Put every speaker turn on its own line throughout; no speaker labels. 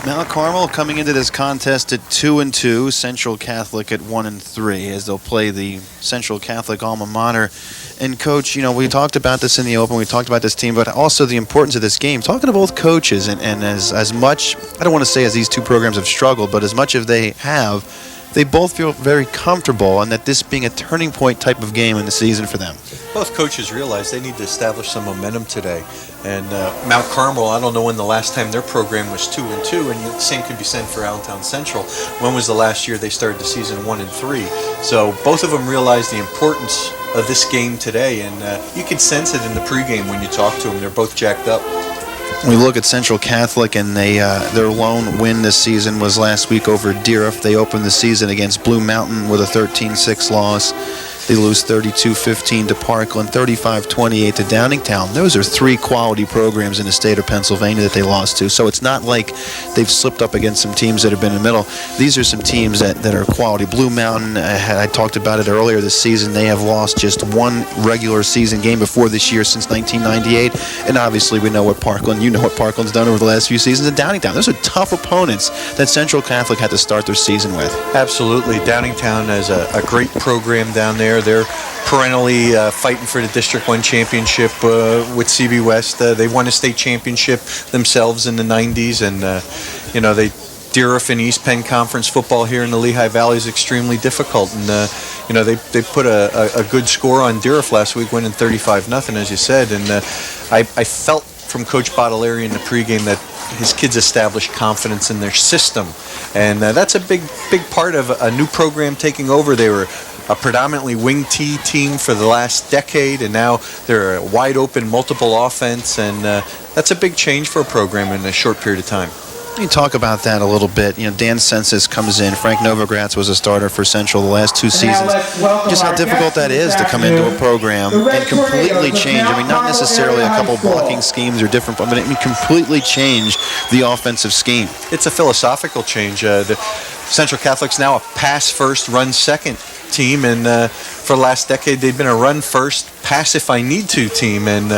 Mount Carmel coming into this contest at 2-2, Central Catholic at 1-3, as they'll play the Central Catholic alma mater. And Coach, you know, we talked about this in the Open, we talked about this team, but also the importance of this game. Talking to both coaches, and as much, I don't want to say as these two programs have struggled, but as much as they have, they both feel very comfortable, and that this being a turning point type of game in the season for them.
Both coaches realize they need to establish some momentum today. And Mount Carmel, I don't know when the last time their program was 2-2, and the same could be said for Allentown Central. When was the last year they started the season 1-3? So both of them realize the importance of this game today, and you can sense it in the pregame when you talk to them. They're both jacked up.
We look at Central Catholic, and their lone win this season was last week over Deerfield. They opened the season against Blue Mountain with a 13-6 loss. They lose 32-15 to Parkland, 35-28 to Downingtown. Those are three quality programs in the state of Pennsylvania that they lost to. So it's not like they've slipped up against some teams that have been in the middle. These are some teams that are quality. Blue Mountain, I talked about it earlier this season, they have lost just one regular season game before this year since 1998. And obviously we know what Parkland, you know what Parkland's done over the last few seasons in Downingtown. Those are tough opponents that Central Catholic had to start their season with.
Absolutely. Downingtown has a great program down there. They're perennially fighting for the District 1 championship with CB West. They won a state championship themselves in the 90s, and you know, Deerfield and East Penn Conference football here in the Lehigh Valley is extremely difficult, and you know, they put a good score on Deerfield last week, winning 35-0, as you said, and I felt from Coach Baudelaire in the pregame that his kids established confidence in their system, and that's a big part of a new program taking over. They were a predominantly wing T team for the last decade, and now they're a wide open multiple offense, and that's a big change for a program in a short period of time.
You talk about that a little bit. You know, Dan Census comes in. Frank Novogratz was a starter for Central the last two seasons. Just how difficult that is to come into a program and completely change. I mean, not necessarily a couple blocking schemes or different, but it can completely change the offensive scheme.
It's a philosophical change. The Central Catholic's now a pass-first, run-second team, and for the last decade they've been a run-first, pass-if-I-need-to team, and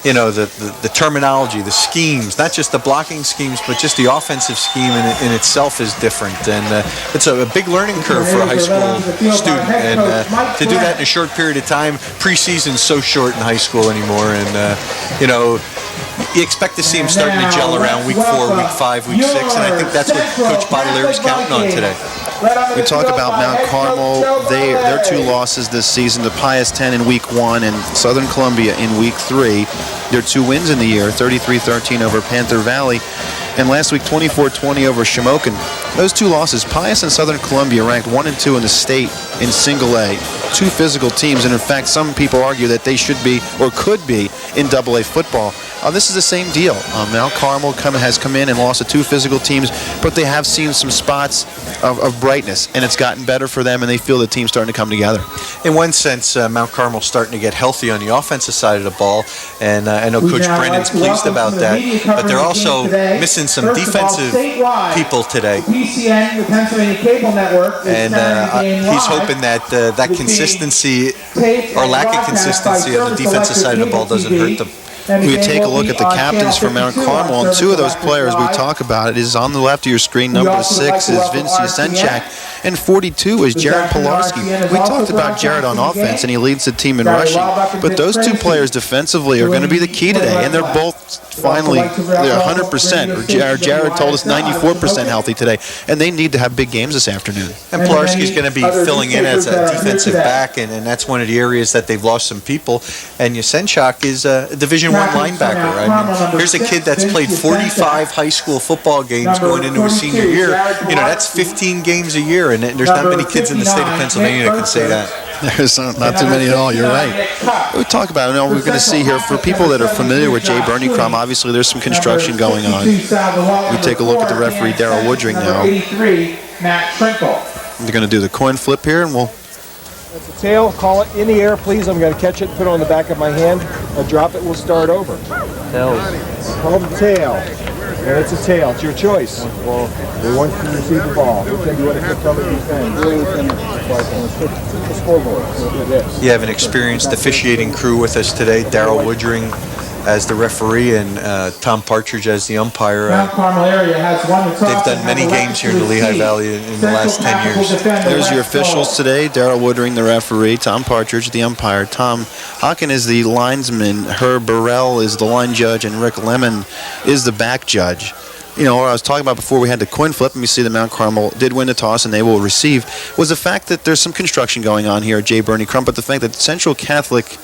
you know, the terminology, the schemes, not just the blocking schemes, but just the offensive scheme in itself is different, and it's a big learning curve for a high school student, and to do that in a short period of time. Preseason's so short in high school anymore, and you know, you expect to see him starting to gel around week 4, week 5, week 6, and I think that's what Coach Baudelaire is counting on today.
We talk about Mount Carmel, their two losses this season, to Pius 10 in week 1 and Southern Columbia in week 3. Their two wins in the year, 33-13 over Panther Valley, and last week 24-20 over Shamokin. Those two losses, Pius and Southern Columbia ranked 1 and 2 in the state in single A. Two physical teams, and in fact some people argue that they should be or could be in double A football. This is the same deal. Mount Carmel has come in and lost to two physical teams, but they have seen some spots of brightness, and it's gotten better for them, and they feel the team's starting to come together.
In one sense, Mount Carmel's starting to get healthy on the offensive side of the ball, and I know Coach Brennan's pleased about that, but they're also missing some defensive people today. And he's hoping that that consistency or lack of consistency on the defensive side of the ball doesn't hurt them.
We take a look at the captains for Mount Carmel, and two of those players we talk about, it is on the left of your screen. Number 6 is Vince Yasenchak, and 42 is Jared Pilarski. We talked about Jared on offense, and he leads the team in rushing, but those two players defensively are going to be the key today, and they're both finally, they're 100%, or Jared told us 94% healthy today, and they need to have big games this afternoon.
And Pilarski's going to be filling in as a defensive back, and that's one of the areas that they've lost some people, and Yasenchak is a Division I linebacker. I mean, here's a kid that's played 45 high school football games going into his senior year. You know, that's 15 games a year, and there's not many kids in the state of Pennsylvania that can say that.
There's not too many at all, you're right. We talk about it, we're going to see here, for people that are familiar with Jay Bernicrom, obviously there's some construction going on. We take a look at the referee, Darryl Woodring, now. They're going to do the coin flip here, and we'll...
That's a tail. Call it in the air, please. I'm going to catch it, put it on the back of my hand. I'll drop it, we'll start over. Tails. Call the tail. And it's a tail. It's your choice. Well, they want you to receive the ball. Which end do you want to tell me
You have an experienced officiating crew with us today. Darryl Woodring as the referee and Tom Partridge as the umpire.
Mount Carmel area has won the toss.
They've done many games here in the Lehigh Valley in the last 10 years.
There's your officials today. Daryl Woodring, the referee. Tom Partridge, the umpire. Tom Hawken is the linesman. Herb Burrell is the line judge. And Rick Lemon is the back judge. You know, what I was talking about before we had the coin flip, and we see that Mount Carmel did win the toss and they will receive, was the fact that there's some construction going on here at J. Bernie Crump, but the fact that Central Catholic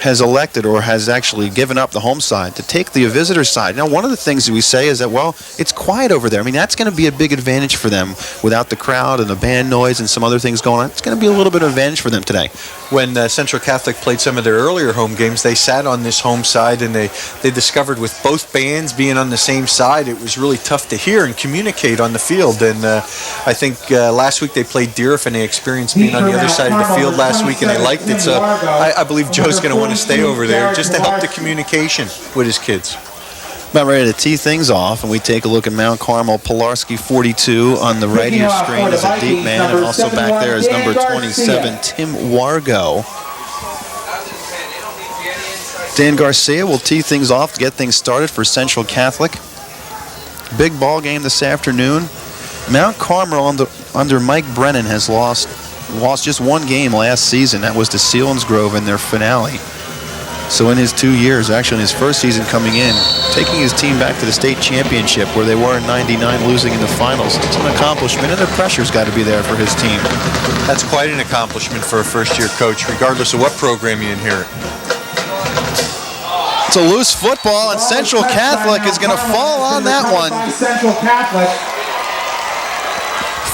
has elected or has actually given up the home side to take the visitor side. Now, one of the things that we say is that, well, it's quiet over there. I mean, that's going to be a big advantage for them without the crowd and the band noise and some other things going on. It's going to be a little bit of advantage for them today.
When Central Catholic played some of their earlier home games, they sat on this home side, and they discovered with both bands being on the same side, it was really tough to hear and communicate on the field. And I think last week they played Deerfield, and they experienced being on the other side of the field last week, and they liked it. So I believe Joe's going to want to stay over there just to help the communication with his kids.
About ready to tee things off, and we take a look at Mount Carmel. Pilarski 42 on the right of your screen is a deep man, and also back there is number 27, Tim Wargo. Dan Garcia will tee things off to get things started for Central Catholic. Big ball game this afternoon. Mount Carmel under Mike Brennan has lost just one game last season. That was to Selinsgrove in their finale. So in his 2 years, actually in his first season coming in, taking his team back to the state championship where they were in '99, losing in the finals, it's an accomplishment, and the pressure's got to be there for his team.
That's quite an accomplishment for a first-year coach, regardless of what program you inherit.
It's a loose football, and Central Catholic is going to fall on that one.
Central Catholic.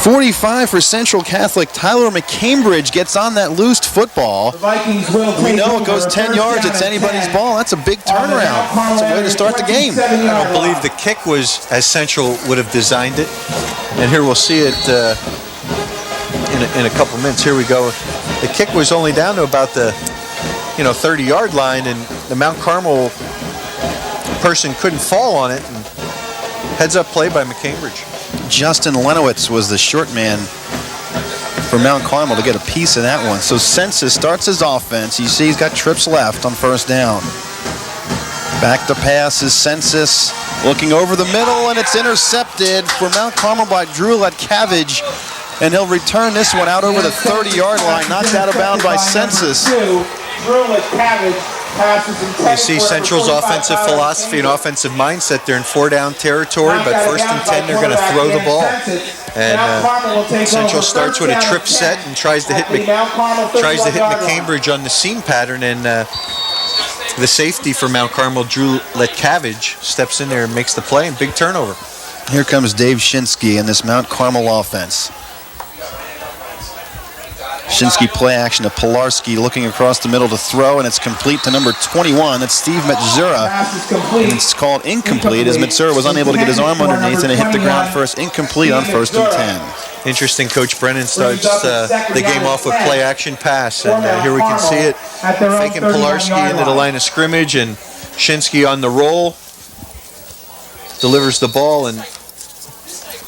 45 for Central Catholic. Tyler McCambridge gets on that loosed football.
The Vikings will
We know it goes 10 yards. It's anybody's ball. That's a big turnaround. It's a way to start the game.
I don't believe the kick was as Central would have designed it. And here we'll see it in a couple minutes. Here we go. The kick was only down to about the 30-yard line, and the Mount Carmel person couldn't fall on it. And heads up play by McCambridge.
Justin Lenowitz was the short man for Mount Carmel to get a piece of that one. So Census starts his offense. You see he's got trips left on first down. Back to pass is Census looking over the middle, and it's intercepted for Mount Carmel by Drew Letcavage. And he'll return this one out over the 30-yard line, knocked out of bounds by Census.
Drew Letcavage.
You see Central's offensive philosophy and offensive mindset. They're in 4-down territory, but 1st and 10, they're going to throw the ball. And Central starts with a trip set and tries to hit McCambridge on the seam pattern. And the safety for Mount Carmel, Drew Letcavage, steps in there and makes the play, and big turnover.
Here comes Dave Shinskie in this Mount Carmel offense. Shinskie play action to Pilarski, looking across the middle to throw, and it's complete to number 21. That's Steve Matzura. And it's called incomplete as Matzura was unable to get his arm underneath, and it hit the ground first. Incomplete on 1st and 10.
Interesting, Coach Brennan starts the game off with play action pass, and here we can see it. Faking Pilarski into the line of scrimmage, and Shinskie on the roll. Delivers the ball, and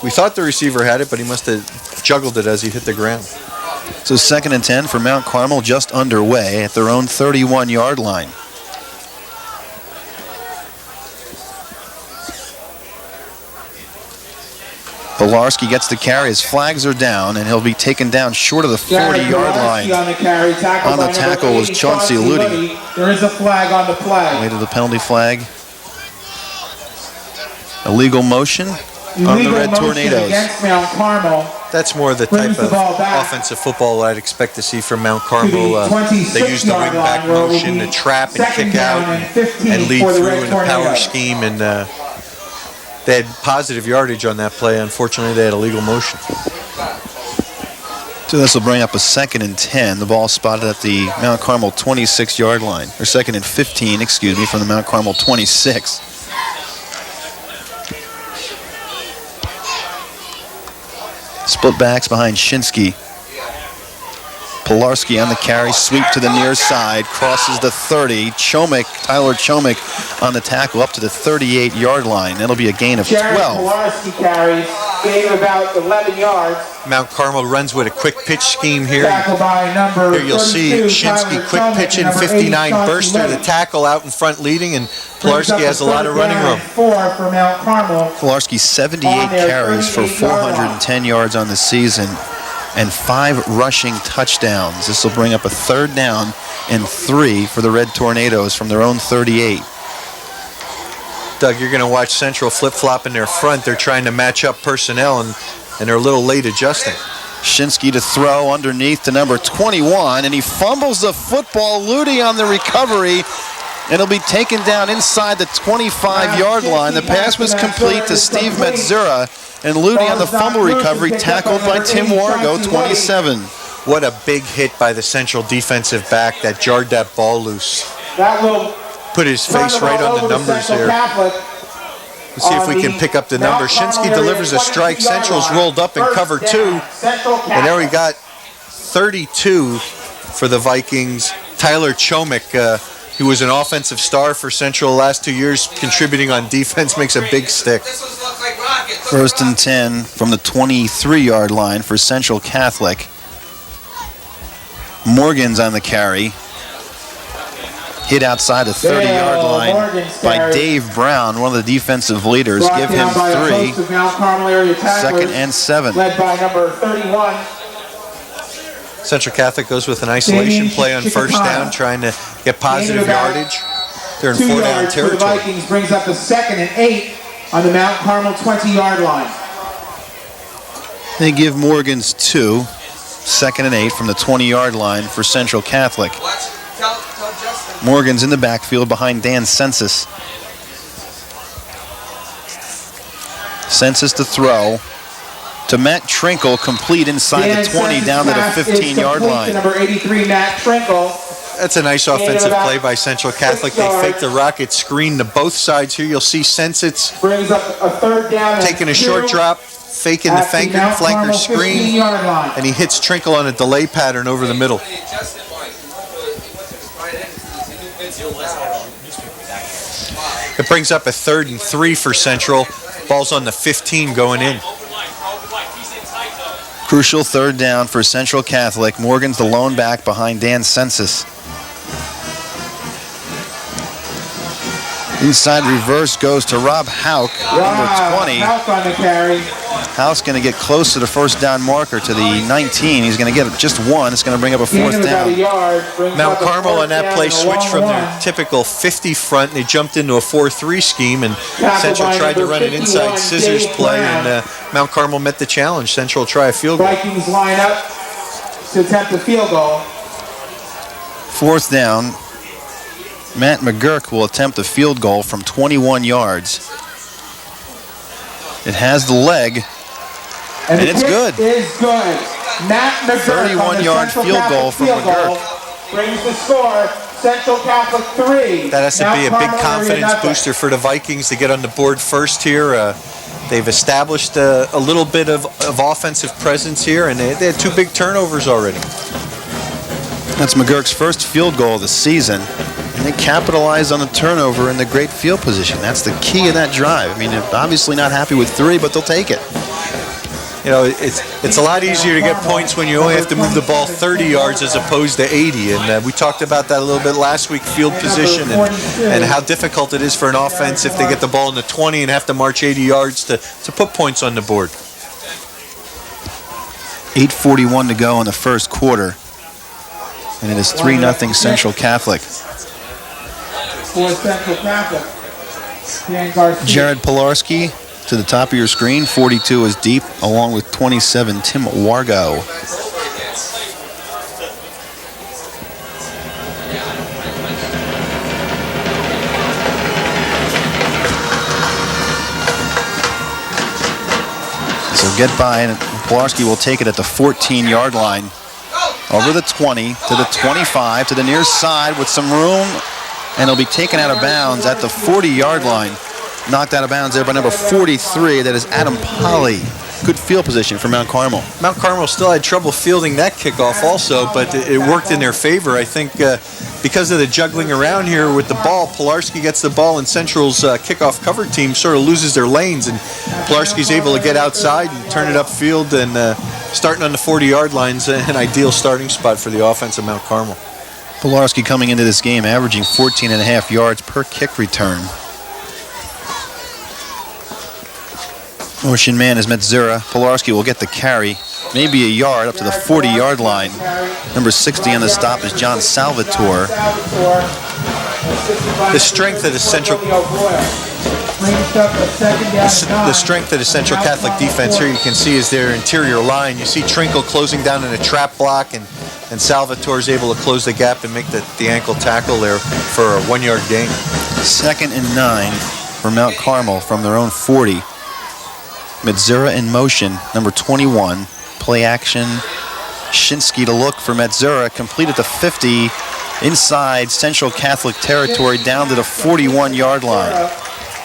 we thought the receiver had it, but he must have juggled it as he hit the ground.
So 2nd and 10 for Mount Carmel, just underway at their own 31-yard line. Pilarski gets the carry. His flags are down, and he'll be taken down short of the 40-yard line.
On the
tackle was Chauncey Ludi.
There is a flag on the play.
Later the penalty flag. Illegal motion on the Red Tornadoes.
Against Mount Carmel.
That's more the type of offensive football I'd expect to see from Mount Carmel. They use the wing-back motion to trap and kick out and lead through in the power scheme. And they had positive yardage on that play. Unfortunately, they had illegal motion.
So this will bring up a 2nd and 10. The ball spotted at the Mount Carmel 26-yard line. Or 2nd and 15, excuse me, from the Mount Carmel 26. Split backs behind Shinskie. Pilarski on the carry, sweep to the near side, crosses the 30. Tyler Chomik on the tackle up to the 38-yard line. That'll be a gain of 12.
Pilarski carries, gain about 11 yards.
Mount Carmel runs with a quick pitch scheme here.
Tackle by number
Here you'll see
32,
Shinskie
Tyler
quick
Chomik,
pitch in
number
59
80,
burster, the
Chauncey
tackle out in front leading, and Pilarski has a lot of running room.
4 for Mount Carmel.
Pilarski 78 carries for 410 yards on the season and 5 rushing touchdowns. This will bring up a 3rd down and 3 for the Red Tornadoes from their own 38.
Doug, you're going to watch Central flip-flop in their front. They're trying to match up personnel, and they're a little late adjusting.
Shinskie to throw underneath to number 21, and he fumbles the football. Ludi on the recovery, and it'll be taken down inside the 25-yard line. The pass was complete to Steve Matzura, and Ludi on the fumble recovery tackled by Tim Wargo, 27.
What a big hit by the Central defensive back that jarred that ball loose.
That will
Put his face right on the numbers there. Let's see if we can pick up the number. Shinskie delivers a strike. Central's rolled up in cover 2. And there we got 32 for the Vikings. Tyler Chomik, who was an offensive star for Central the last 2 years, contributing on defense, makes a big stick.
1st and 10 from the 23-yard line for Central Catholic. Morgan's on the carry. Hit outside the 30-yard line by Dave Brown, one of the defensive leaders. Give him 3. 2nd and 7.
Led by number 31.
Central Catholic goes with an isolation play on 1st down, trying to get positive yardage. They're in
2
4-down
yards for the
territory.
Vikings, brings up the 2nd and 8 on the Mount Carmel 20-yard line.
They give Morgan's 2. 2nd and 8 from the 20-yard line for Central Catholic. Morgan's in the backfield behind Dan Census. Census to throw to Matt Trinkle, complete inside the 20 down to the 15-yard line.
Number 83, Matt Trinkle.
That's a nice offensive play by Central Catholic. They fake the rocket screen to both sides here. You'll see Census
brings up a 3rd down,
taking a short drop, faking the flanker screen, and he hits Trinkle on a delay pattern over the middle. It brings up a 3rd and 3 for Central. Ball's on the 15 going in.
Crucial 3rd down for Central Catholic. Morgan's the lone back behind Dan Census. Inside reverse goes to Rob Hauk, number 20.
Hauk on the carry.
Hauk's going to get close to the 1st down marker to the 19. He's going to get just 1. It's going to bring up a 4th down.
Mount Carmel on that play switched from their typical 50 front. They jumped into a 4-3 scheme, and Central tried to run an inside scissors play, and Mount Carmel met the challenge. Central try a field goal.
Vikings line up to attempt a field goal.
4th down. Matt McGurk will attempt a field goal from 21 yards. It has the leg, and it's good.
Is good. Matt McGurk
31-yard field goal from McGurk.
Brings the score. Central Catholic 3.
That has to be a big confidence booster for the Vikings to get on the board first here. They've established a little bit of offensive presence here, and they had 2 big turnovers already.
That's McGurk's first field goal of the season. And they capitalized on the turnover in the great field position. That's the key of that drive. I mean, they're obviously not happy with 3, but they'll take it.
You know, it's a lot easier to get points when you only have to move the ball 30 yards as opposed to 80. And we talked about that a little bit last week, field position, and how difficult it is for an offense if they get the ball in the 20 and have to march 80 yards to put points on the board.
8:41 to go in the first quarter. And it is 3-0 Central Catholic.
For Central Catholic.
Jared Pilarski to the top of your screen. 42 is deep, along with 27, Tim Wargo. So get by, and Pilarski will take it at the 14-yard line. Over the 20 to the 25 to the near side with some room, and he'll be taken out of bounds at the 40-yard line. Knocked out of bounds there by number 43. That is Adam Polly. good field position for Mount Carmel.
Mount Carmel still had trouble fielding that kickoff also, but it worked in their favor. I think because of the juggling around here with the ball, Pilarski gets the ball and Central's kickoff cover team sort of loses their lanes, and Pilarski's able to get outside and turn it upfield, and starting on the 40-yard line's an ideal starting spot for the offense of Mount Carmel.
Pilarski coming into this game averaging 14.5 yards per kick return. Motion man is Matzura. Pilarski will get the carry, maybe a yard up to the 40-yard line. Number 60 on the stop is John Salvatore.
The strength of the Central Catholic defense here, you can see, is their interior line. You see Trinkle closing down in a trap block, and Salvatore is able to close the gap and make the ankle tackle there for a 1-yard gain.
2nd and 9 for Mount Carmel from their own 40. Matzura in motion, number 21. Play action. Shinskie to look for Matzura. Complete at the 50. Inside Central Catholic territory down to the 41-yard line.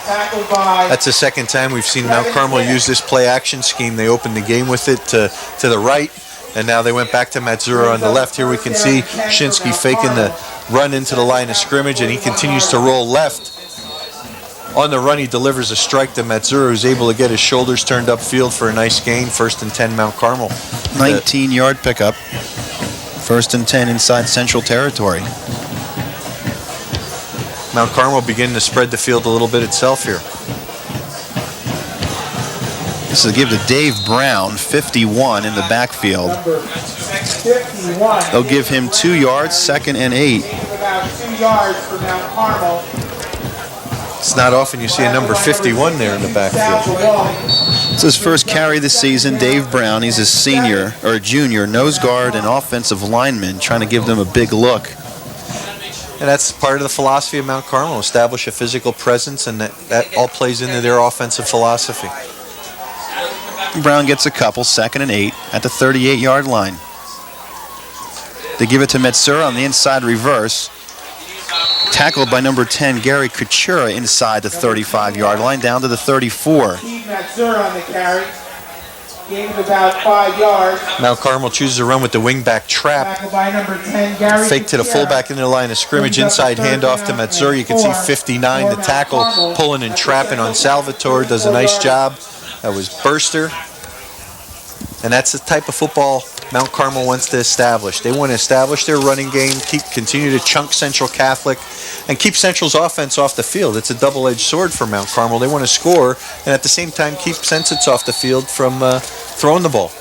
That's the second time we've seen Mount Carmel use this play action scheme. They opened the game with it to the right, and now they went back to Matzura on the left. Here we can see Shinskie faking the run into the line of scrimmage, and he continues to roll left. On the run, he delivers a strike to Matzura, who's able to get his shoulders turned upfield for a nice gain. 1st and 10 Mount Carmel.
19-yard pickup. 1st and 10 inside Central territory.
Mount Carmel beginning to spread the field a little bit itself here.
This is a give to Dave Brown, 51 in the backfield. They'll give him 2 yards, 2nd and 8.
About 2 yards for Mount Carmel.
It's not often you see a number 51 there in the backfield.
It's his first carry this season. Dave Brown, he's a senior, or a junior, nose guard and offensive lineman, trying to give them a big look.
And that's part of the philosophy of Mount Carmel, establish a physical presence, and that all plays into their offensive philosophy.
Brown gets a couple, 2nd and 8 at the 38-yard line. They give it to Matzura on the inside reverse. Tackled by number 10, Gary Kuchura, inside the 35-yard line, down to the 34.
Matzura on the carry. Gained about 5 yards.
Mount Carmel chooses to run with the wingback trap.
By number 10, Gary
Fake to the fullback into the line of scrimmage, inside handoff to Matzura. You can see 59, the tackle, pulling and trapping on Salvatore, does a nice job. That was Burster. And that's the type of football Mount Carmel wants to establish. They want to establish their running game, continue to chunk Central Catholic, and keep Central's offense off the field. It's a double-edged sword for Mount Carmel. They want to score, and at the same time keep Sensits off the field from throwing the ball.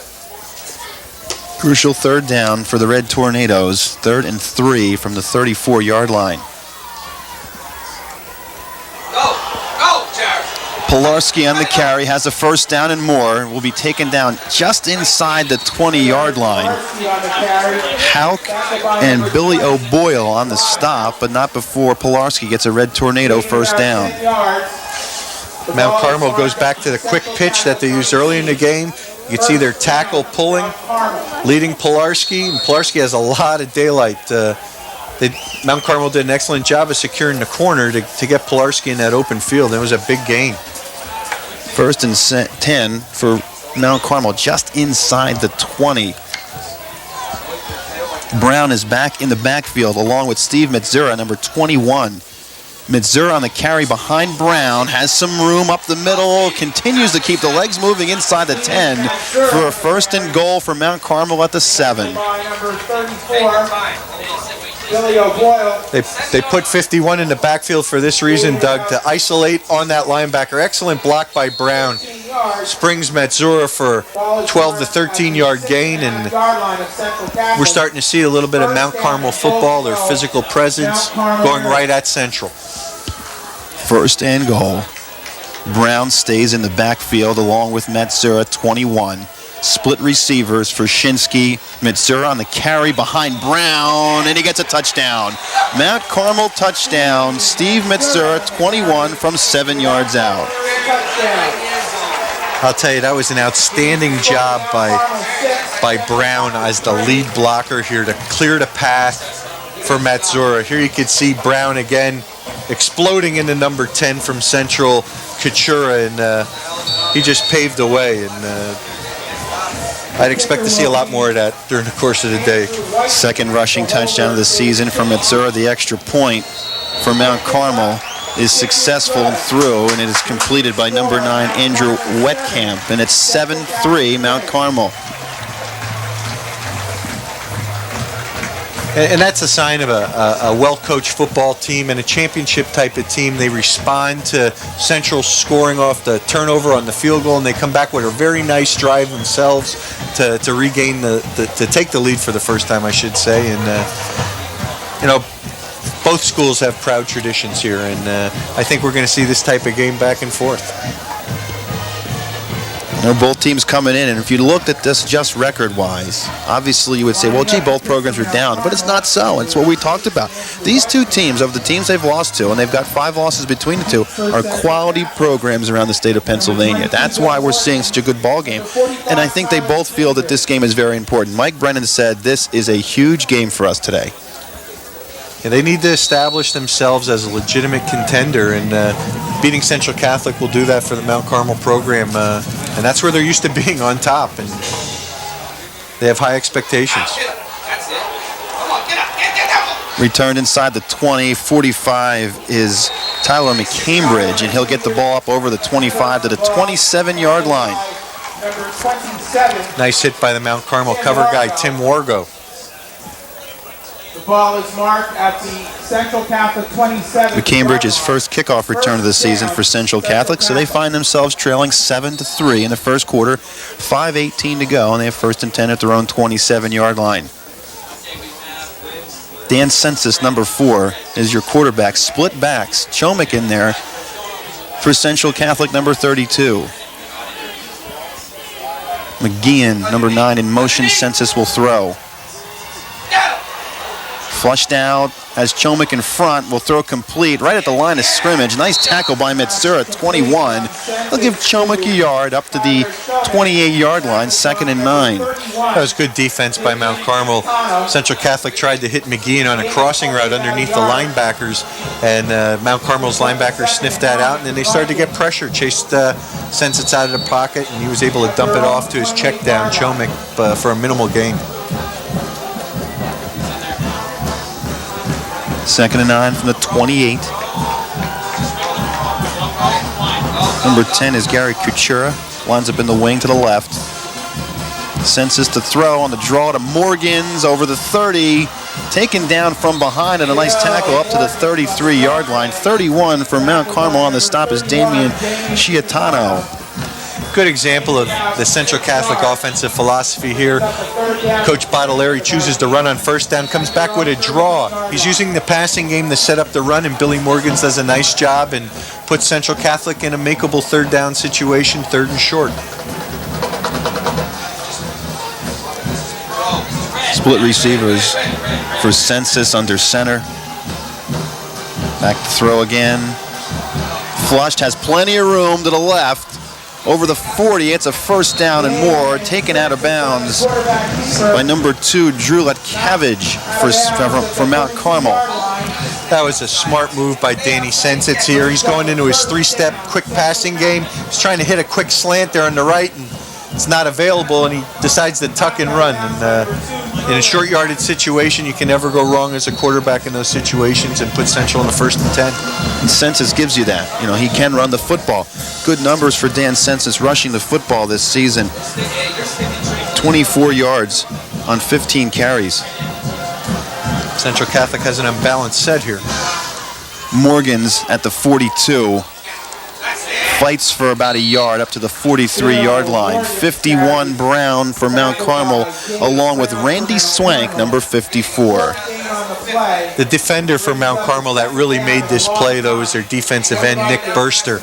Crucial 3rd down for the Red Tornadoes. 3rd and 3 from the 34-yard line. Pilarski on the carry, has a 1st down and more. Will be taken down just inside the 20-yard line. Hauk and Billy O'Boyle on the stop, but not before Pilarski gets a Red Tornado 1st down.
Mount Carmel goes back to the quick pitch that they used earlier in the game. You can see their tackle pulling, leading Pilarski, and Pilarski has a lot of daylight. Mount Carmel did an excellent job of securing the corner to get Pilarski in that open field. It was a big gain.
1st and 10 for Mount Carmel, just inside the 20. Brown is back in the backfield along with Steve Matzura, number 21. Matzura on the carry behind Brown, has some room up the middle, continues to keep the legs moving inside the 10 for a 1st and goal for Mount Carmel at the 7.
They put 51 in the backfield for this reason, Doug, to isolate on that linebacker. Excellent block by Brown. Springs Matzura for 12 to 13-yard gain, and we're starting to see a little bit of Mount Carmel football, their physical presence, going right at Central.
1st and goal. Brown stays in the backfield along with Matzura, 21. Split receivers for Shinskie. Matzura on the carry behind Brown, and he gets a touchdown. Mount Carmel touchdown. Steve Matzura, 21 from 7 yards out.
I'll tell you, that was an outstanding job by Brown as the lead blocker here to clear the path for Matzura. Here you can see Brown again exploding into number 10 from Central, Kuchura, and he just paved the way, and I'd expect to see a lot more of that during the course of the day.
Second rushing touchdown of the season from Matzura. The extra point for Mount Carmel is successful and through, and it is completed by number 9, Andrew Wetkamp, and it's 7-3 Mount Carmel.
And that's a sign of a well-coached football team and a championship type of team. They respond to Central scoring off the turnover on the field goal, and they come back with a very nice drive themselves to regain to take the lead for the first time, I should say. And you know, both schools have proud traditions here, and I think we're going to see this type of game back and forth.
You know, both teams coming in, and if you looked at this just record-wise, obviously you would say, well, gee, both programs are down, but it's not so. It's what we talked about. These two teams, of the teams they've lost to, and they've got 5 losses between the two, are quality programs around the state of Pennsylvania. That's why we're seeing such a good ball game, and I think they both feel that this game is very important. Mike Brennan said this is a huge game for us today.
Yeah, they need to establish themselves as a legitimate contender, and beating Central Catholic will do that for the Mount Carmel program, and that's where they're used to being on top, and they have high expectations.
Returned inside the 20, 45 is Tyler McCambridge, and he'll get the ball up over the 25 to the 27-yard line.
Nice hit by the Mount Carmel cover guy, Tim Wargo.
The ball is marked at the Central Catholic 27.
Cambridge's first kickoff return of the season for Central Catholic, so they find themselves trailing 7-3 in the first quarter, 5:18 to go, and they have first and 10 at their own 27-yard line. Dan Census, number 4, is your quarterback. Split backs. Chomik in there for Central Catholic, number 32. McGeehan, number 9, in motion. Census will throw. Flushed out as Chomik in front, will throw complete right at the line of scrimmage. Nice tackle by Matzura at 21. They'll give Chomik a yard up to the 28-yard line, 2nd and 9.
That was good defense by Mount Carmel. Central Catholic tried to hit McGeehan on a crossing route underneath the linebackers, and Mount Carmel's linebackers sniffed that out, and then they started to get pressure, chased Census out of the pocket, and he was able to dump it off to his check down, Chomik, for a minimal gain.
2nd and 9 from the 28. Number 10 is Gary Kuchera. Lines up in the wing to the left. Census to throw on the draw to Morgans over the 30. Taken down from behind and a nice tackle up to the 33-yard line. 31 for Mount Carmel on the stop is Damian Chiatano.
Good example of the Central Catholic offensive philosophy here. Coach Baudelaire chooses to run on first down, comes back with a draw. He's using the passing game to set up the run, and Billy Morgans does a nice job and puts Central Catholic in a makeable 3rd down situation, 3rd and short.
Split receivers for Census under center. Back to throw again. Flushed, has plenty of room to the left. Over the 40, it's a first down and more. Taken out of bounds by number 2, Drew Letcavage for Mount Carmel.
That was a smart move by Danny Census here. He's going into his 3-step quick passing game. He's trying to hit a quick slant there on the right, and it's not available, and he decides to tuck and run. And in a short yardage situation, you can never go wrong as a quarterback in those situations, and put Central in the 1st and 10.
And Census gives you that. You know, he can run the football. Good numbers for Dan Census rushing the football this season. 24 yards on 15 carries.
Central Catholic has an unbalanced set here.
Morgans at the 42. Fights for about a yard up to the 43-yard line. 51 Brown for Mount Carmel, along with Randy Swank, number 54.
The defender for Mount Carmel that really made this play, though, is their defensive end, Nick Burster.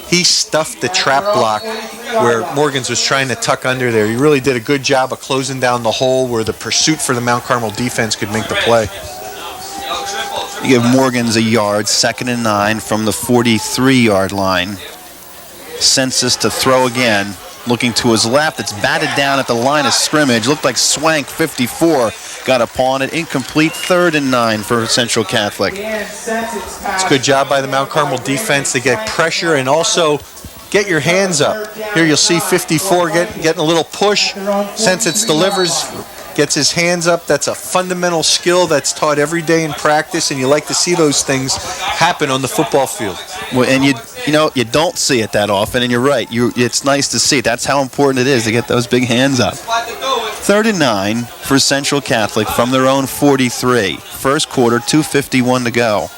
He stuffed the trap block where Morgans was trying to tuck under there. He really did a good job of closing down the hole where the pursuit for the Mount Carmel defense could make the play.
You give Morgans a yard, 2nd and 9 from the 43-yard line. Census to throw again. Looking to his left, it's batted down at the line of scrimmage. Looked like Swank, 54, got a paw on it. Incomplete, 3rd and 9 for Central Catholic.
It's a good job by the Mount Carmel defense to get pressure and also get your hands up. Here you'll see 54 getting a little push. Sensits delivers, gets his hands up. That's a fundamental skill that's taught every day in practice, and you like to see those things happen on the football field.
Well, and you don't see it that often, and you're right. It's nice to see. That's how important it is to get those big hands up. 3rd and 9 for Central Catholic from their own 43. First quarter, 2:51 to go.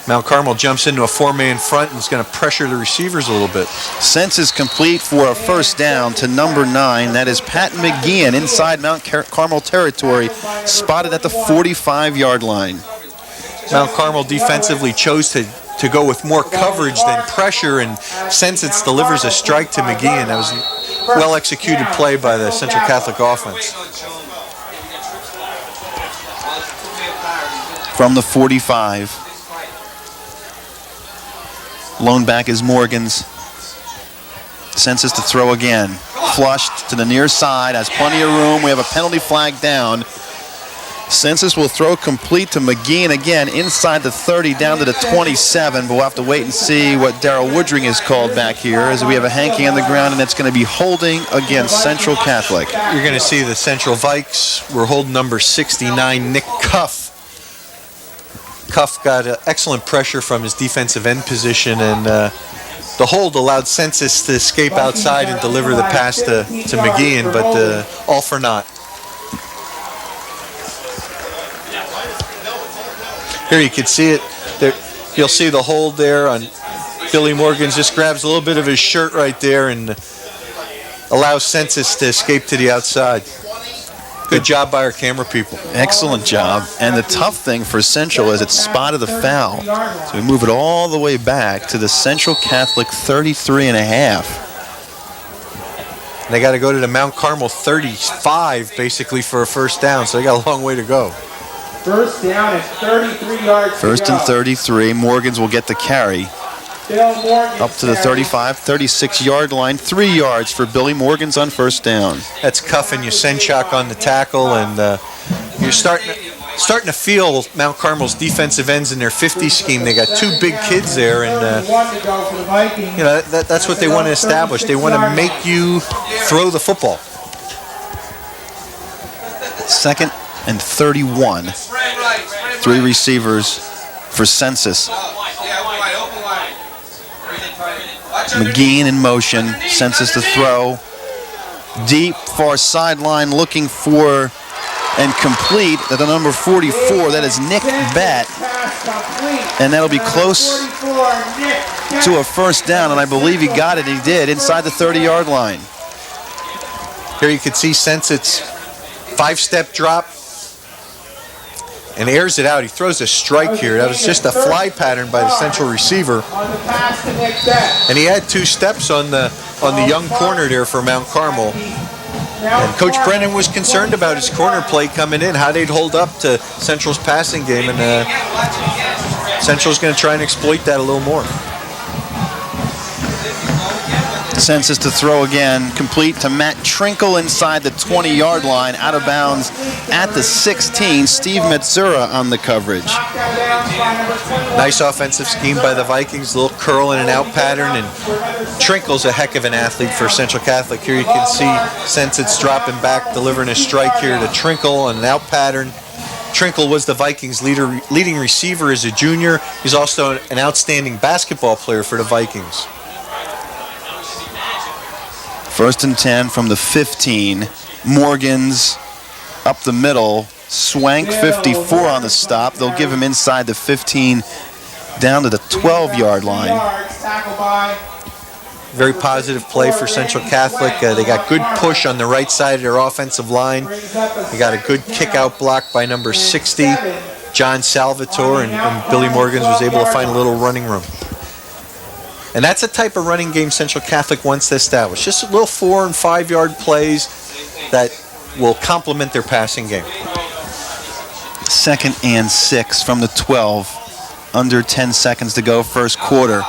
Mount Carmel jumps into a 4-man front and is going to pressure the receivers a little bit.
Sense is complete for a first down to number 9. That is Pat McGeehan inside Mount Carmel territory, spotted at the 45-yard line.
Mount Carmel defensively chose to go with more coverage than pressure, and Sensits delivers a strike to McGeehan. That was a well-executed play by the Central Catholic offense.
From the 45. Lone back is Morgan's. Senses to throw again. Flushed to the near side, has plenty of room. We have a penalty flag down. Senses will throw complete to McGeehan again inside the 30 down to the 27, but we'll have to wait and see what Darryl Woodring is called back here, as we have a hanky on the ground, and it's going to be holding against Central Catholic.
You're going to see the Central Vikes were holding number 69, Nick Cuff. Cuff got excellent pressure from his defensive end position, and the hold allowed Census to escape outside and deliver the pass to McGeehan, but all for naught. Here you can see it. There, you'll see the hold there on Billy Morgan. Just grabs a little bit of his shirt right there and allows Census to escape to the outside. Good job by our camera people.
Excellent job. And the tough thing for Central is it spotted the foul. So we move it all the way back to the Central Catholic 33.5.
They got to go to the Mount Carmel 35 basically for a first down, so they got a long way to go.
First down is 33 yards.
First and 33. Morgans will get the carry. Up to the 35, 36-yard line. 3 yards for Billy Morgans on first down.
That's Cuff and Yasenchak on the tackle, and you're starting to feel Mount Carmel's defensive ends in their 50 scheme. They got 2 big kids there, and that's what they want to establish. They want to make you throw the football.
2nd and 31. 3 receivers for Census. McGeehan in motion. Census to throw. Deep, far sideline, looking for and complete at the number 44. That is Nick Batt. And that'll be close to a first down, and I believe he got it. He did, inside the 30-yard line.
Here you can see Census 5-step drop and airs it out. He throws a strike here. That was just a fly pattern by the Central receiver. And he had 2 steps on the young corner there for Mount Carmel. And Coach Brennan was concerned about his corner play coming in, how they'd hold up to Central's passing game, and Central's going to try and exploit that a little more.
Census to throw again, complete to Matt Trinkle inside the 20-yard line, out of bounds at the 16. Steve Matzura on the coverage.
Nice offensive scheme by the Vikings, a little curl in and out pattern, and Trinkle's a heck of an athlete for Central Catholic. Here you can see Census dropping back, delivering a strike here to Trinkle on an out pattern. Trinkle was the Vikings' leading receiver as a junior. He's also an outstanding basketball player for the Vikings.
1st and 10 from the 15. Morgans up the middle. Swank 54 on the stop. They'll give him inside the 15 down to the 12-yard line.
Very positive play for Central Catholic. They got good push on the right side of their offensive line. They got a good kick-out block by number 60, John Salvatore, and Billy Morgans was able to find a little running room. And that's the type of running game Central Catholic wants to establish. Just little 4- and 5-yard plays that will complement their passing game.
2nd and 6 from the 12. Under 10 seconds to go, first quarter.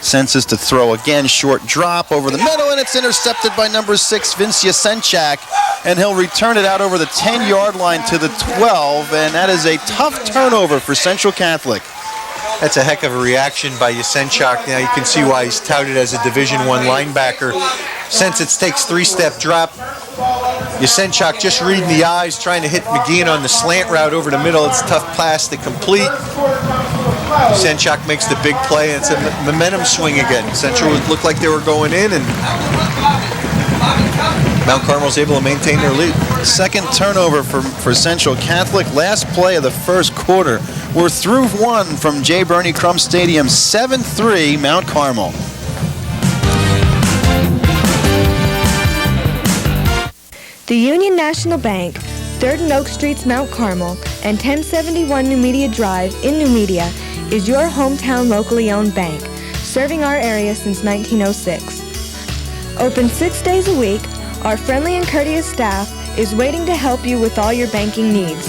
Census to throw again, short drop over the middle, and it's intercepted by number 6, Vince Yasenchak, and he'll return it out over the 10-yard line to the 12, and that is a tough turnover for Central Catholic.
That's a heck of a reaction by Yasenchak. Now you can see why he's touted as a Division I linebacker. Since it takes three-step drop, Yasenchak just reading the eyes, trying to hit McGeehan on the slant route over the middle. It's a tough pass to complete. Yasenchak makes the big play, and it's a momentum swing again. Central looked like they were going in, and Mount Carmel's able to maintain their lead.
Second turnover for Central Catholic. Last play of the first quarter. We're through one from J. Bernie Crum Stadium. 7-3 Mount Carmel.
The Union National Bank, 3rd and Oak Streets, Mount Carmel, and 1071 New Media Drive in New Media is your hometown locally owned bank, serving our area since 1906. Open 6 days a week, our friendly and courteous staff is waiting to help you with all your banking needs.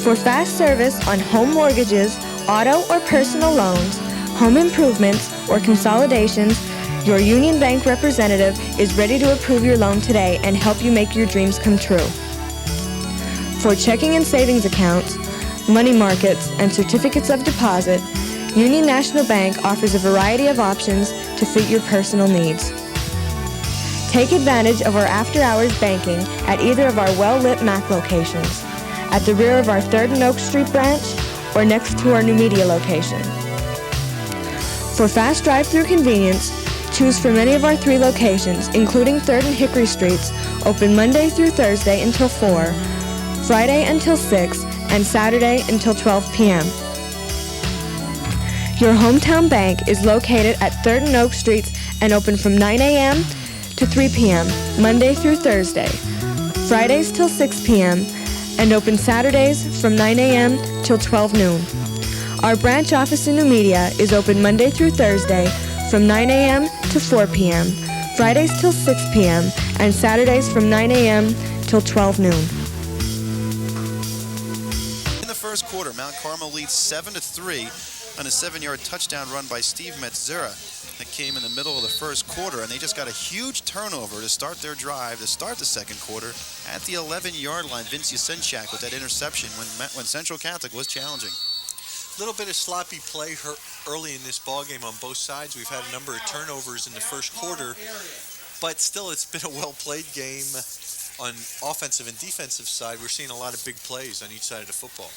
For fast service on home mortgages, auto or personal loans, home improvements, or consolidations, your Union Bank representative is ready to approve your loan today and help you make your dreams come true. For checking and savings accounts, money markets, and certificates of deposit, Union National Bank offers a variety of options to fit your personal needs. Take advantage of our after-hours banking at either of our well-lit MAC locations, at the rear of our 3rd and Oak Street branch, or next to our New Media location. For fast drive-through convenience, choose from any of our 3 locations, including 3rd and Hickory Streets, open Monday through Thursday until 4, Friday until 6, and Saturday until 12 p.m. Your hometown bank is located at 3rd and Oak Streets and open from 9 a.m. to 3 p.m. Monday through Thursday, Fridays till 6 p.m., and open Saturdays from 9 a.m. till 12 noon. Our branch office in New Media is open Monday through Thursday from 9 a.m. to 4 p.m., Fridays till 6 p.m., and Saturdays from 9 a.m. till 12 noon.
In the first quarter, Mount Carmel leads 7-3 on a 7-yard touchdown run by Steve Matzura. That came in the middle of the first quarter, and they just got a huge turnover to start their drive, to start the second quarter at the 11-yard line. Vince Yasenchak with that interception when Central Catholic was challenging.
A little bit of sloppy play early in this ballgame on both sides. We've had a number of turnovers in the first quarter, but still it's been a well-played game on offensive and defensive side. We're seeing a lot of big plays on each side of the football.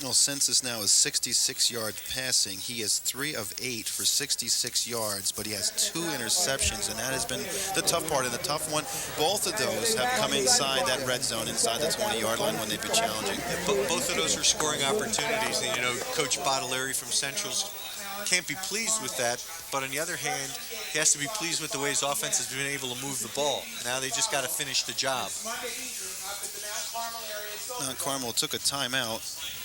Well, census now is 66 yards passing. He is 3 of 8 for 66 yards, but he has 2 interceptions, and that has been the tough part. And the tough one, both of those have come inside that red zone, inside the 20-yard line when they've been challenging.
Both of those are scoring opportunities, and Coach Bottolari from Central's can't be pleased with that, but on the other hand, he has to be pleased with the way his offense has been able to move the ball. Now they just got to finish the job.
Mount Carmel took a timeout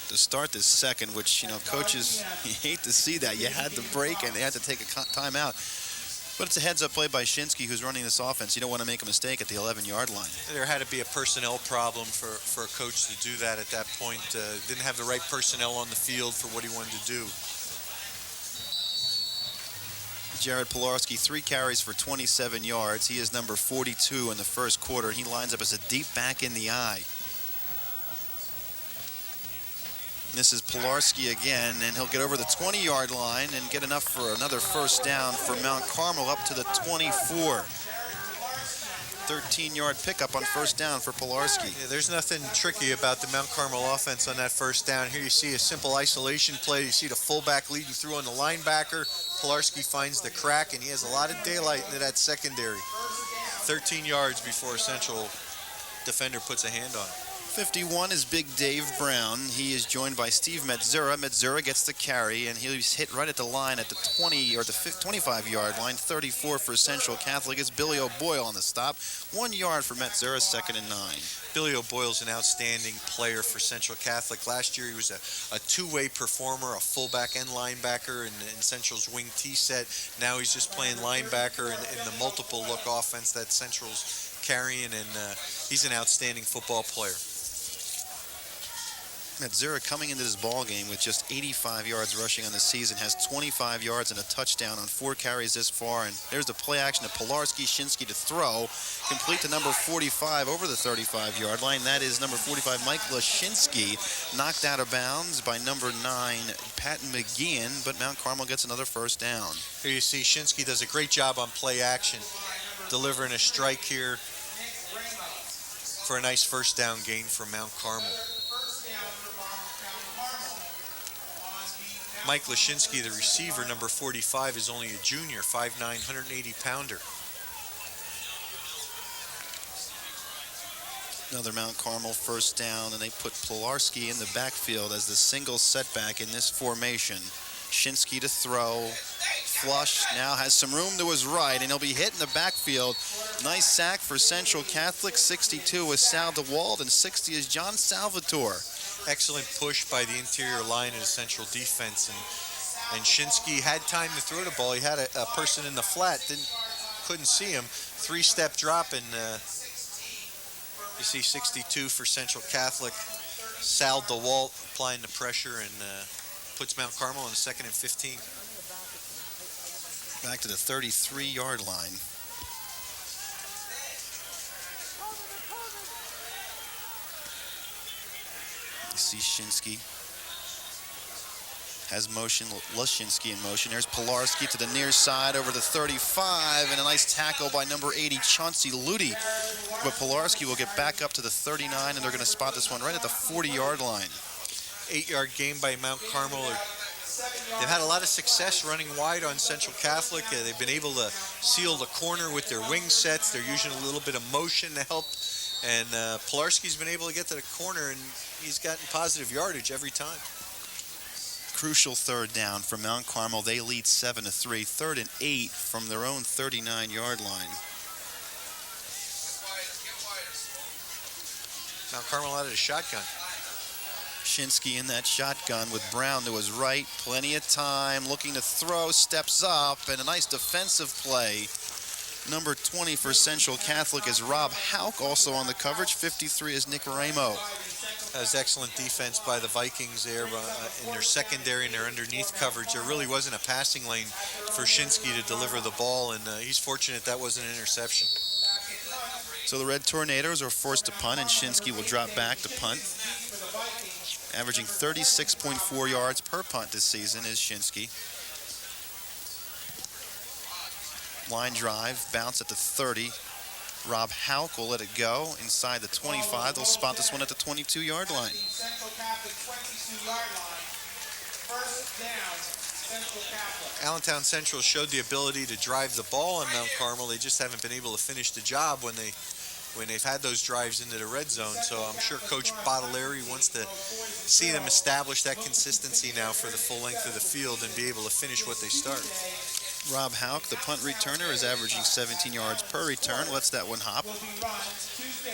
to start this second, which, coaches, you hate to see that. You had the break and they had to take a timeout. But it's a heads-up play by Shinskie, who's running this offense. You don't want to make a mistake at the 11-yard line.
There had to be a personnel problem for a coach to do that at that point. Didn't have the right personnel on the field for what he wanted to do.
Jared Pilarski, 3 carries for 27 yards. He is number 42 in the first quarter. He lines up as a deep back in the eye. This is Pilarski again, and he'll get over the 20-yard line and get enough for another first down for Mount Carmel up to the 24. 13-yard pickup on first down for Pilarski.
Yeah, there's nothing tricky about the Mount Carmel offense on that first down. Here you see a simple isolation play. You see the fullback leading through on the linebacker. Pilarski finds the crack, and he has a lot of daylight into that secondary. 13 yards before a Central defender puts a hand on it.
51 is Big Dave Brown. He is joined by Steve Matzura. Matzura gets the carry, and he's hit right at the line at the 20 or the 25-yard line. 34 for Central Catholic. It's Billy O'Boyle on the stop. 1 yard for Matzura, 2nd and 9.
Billy O'Boyle's an outstanding player for Central Catholic. Last year he was a two-way performer, a fullback and linebacker in Central's wing T set. Now he's just playing linebacker in the multiple look offense that Central's carrying, and he's an outstanding football player.
Matzura coming into this ball game with just 85 yards rushing on the season, has 25 yards and a touchdown on 4 carries this far. And there's the play action of Pilarski, Shinskie to throw, complete to number 45 over the 35-yard line. That is number 45, Mike Shinskie, knocked out of bounds by number 9, Pat McGeehan, but Mount Carmel gets another first down.
Here you see Shinskie does a great job on play action, delivering a strike here for a nice first down gain for Mount Carmel. Mike Shinskie, the receiver, number 45, is only a junior, 5'9", 180-pounder.
Another Mount Carmel first down, and they put Pilarski in the backfield as the single setback in this formation. Shinskie to throw, flush, now has some room to his right, and he'll be hit in the backfield. Nice sack for Central Catholic. 62 is Sal DeWald, and 60 is John Salvatore.
Excellent push by the interior line of the Central defense, and Shinskie had time to throw the ball. He had a person in the flat, couldn't see him. 3-step drop, and you see 62 for Central Catholic. Sal DeWalt applying the pressure and puts Mount Carmel on a 2nd and 15.
Back to the 33-yard line. You see Shinskie has motion, Shinskie in motion. There's Pilarski to the near side over the 35, and a nice tackle by number 80, Chauncey Ludi. But Pilarski will get back up to the 39, and they're going to spot this one right at the 40-yard line.
8-yard gain by Mount Carmel. They've had a lot of success running wide on Central Catholic. They've been able to seal the corner with their wing sets. They're using a little bit of motion to help. And Pilarski's been able to get to the corner, and he's gotten positive yardage every time.
Crucial third down for Mount Carmel. They lead 7-3. 3rd and 8 from their own 39-yard line.
Mount Carmel out of the shotgun.
Shinskie in that shotgun with Brown to his right. Plenty of time, looking to throw, steps up, and a nice defensive play. Number 20 for Central Catholic is Rob Hauk, also on the coverage. 53 is Nick Ramo.
That was excellent defense by the Vikings there in their secondary and their underneath coverage. There really wasn't a passing lane for Shinskie to deliver the ball, and he's fortunate that wasn't an interception.
So the Red Tornadoes are forced to punt, and Shinskie will drop back to punt. Averaging 36.4 yards per punt this season is Shinskie. Line drive, bounce at the 30. Rob Hauk will let it go inside the 25. They'll spot this one at the 22-yard line.
Central Catholic 22-yard line. First down, Central Catholic.
Allentown Central showed the ability to drive the ball on Mount Carmel. They just haven't been able to finish the job when they've had those drives into the red zone. So I'm sure Coach Bottolari wants to see them establish that consistency now for the full length of the field and be able to finish what they start.
Rob Hauk, the punt returner, is averaging 17 yards per return. Lets that one hop.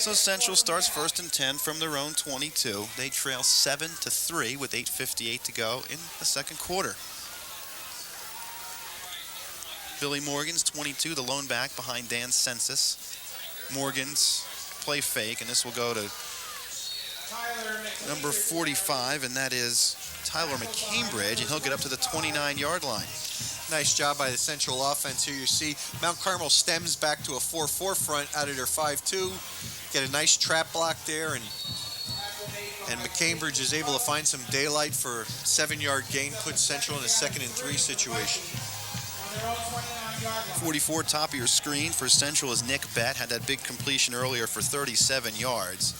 So Central starts 1st and 10 from their own 22. They trail 7-3 with 8:58 to go in the second quarter. Billy Morgan's 22, the lone back behind Dan Census. Morgan's play fake, and this will go to number 45, and that is Tyler McCambridge, and he'll get up to the 29-yard line.
Nice job by the Central offense here. You see Mount Carmel stems back to a 4-4 front out of their 5-2. Get a nice trap block there, and McCambridge is able to find some daylight for a 7-yard gain, puts Central in a 2nd and 3 situation.
44 top of your screen for Central is Nick Bett. Had that big completion earlier for 37 yards.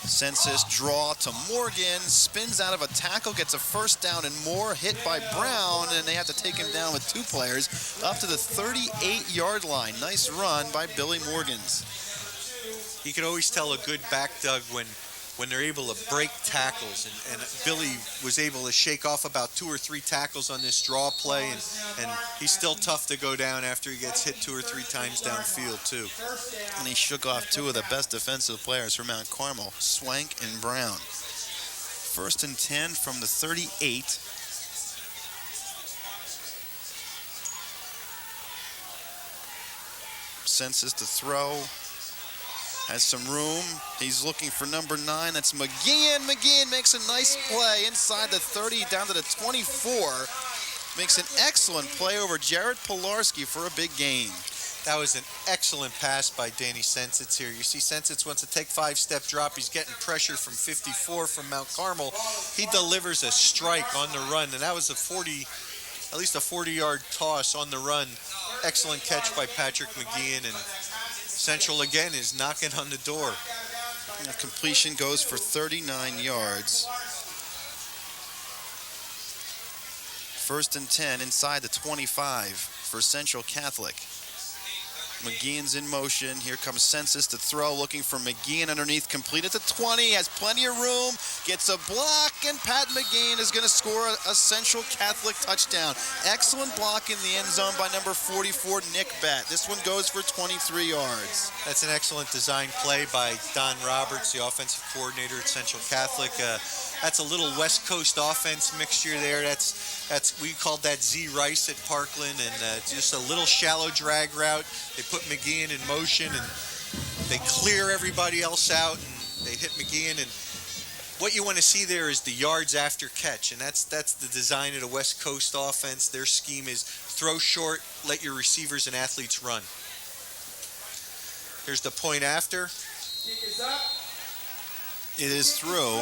Census draw to Morgan, spins out of a tackle, gets a first down and more, hit by Brown, and they have to take him down with 2 players up to the 38-yard line. Nice run by Billy Morgans.
You can always tell a good back dug when they're able to break tackles, and Billy was able to shake off about 2 or 3 tackles on this draw play, and he's still tough to go down after he gets hit 2 or 3 times downfield too.
And he shook off 2 of the best defensive players for Mount Carmel, Swank and Brown. 1st and 10 from the 38. Census to throw. Has some room. He's looking for number 9. That's McGeehan. McGeehan makes a nice play inside the 30 down to the 24. Makes an excellent play over Jared Pilarski for a big gain.
That was an excellent pass by Danny Sensitz here. You see Sensitz wants to take 5-step drop. He's getting pressure from 54 from Mount Carmel. He delivers a strike on the run, and that was at least a 40-yard toss on the run. Excellent catch by Patrick McGeehan, and Central again is knocking on the door.
The completion goes for 39 yards. 1st and 10 inside the 25 for Central Catholic. McGeehan's in motion. Here comes Census to throw, looking for McGeehan underneath, complete at the 20, has plenty of room, gets a block, and Pat McGeehan is going to score a Central Catholic touchdown. Excellent block in the end zone by number 44, Nick Batt. This one goes for 23 yards.
That's an excellent design play by Don Roberts, the offensive coordinator at Central Catholic. That's a little West Coast offense mixture there. We called that Z Rice at Parkland, and just a little shallow drag route. They put McGeehan in motion, and they clear everybody else out, and they hit McGeehan. And what you want to see there is the yards after catch, and that's the design of the West Coast offense. Their scheme is throw short, let your receivers and athletes run. Here's the point after.
It is through.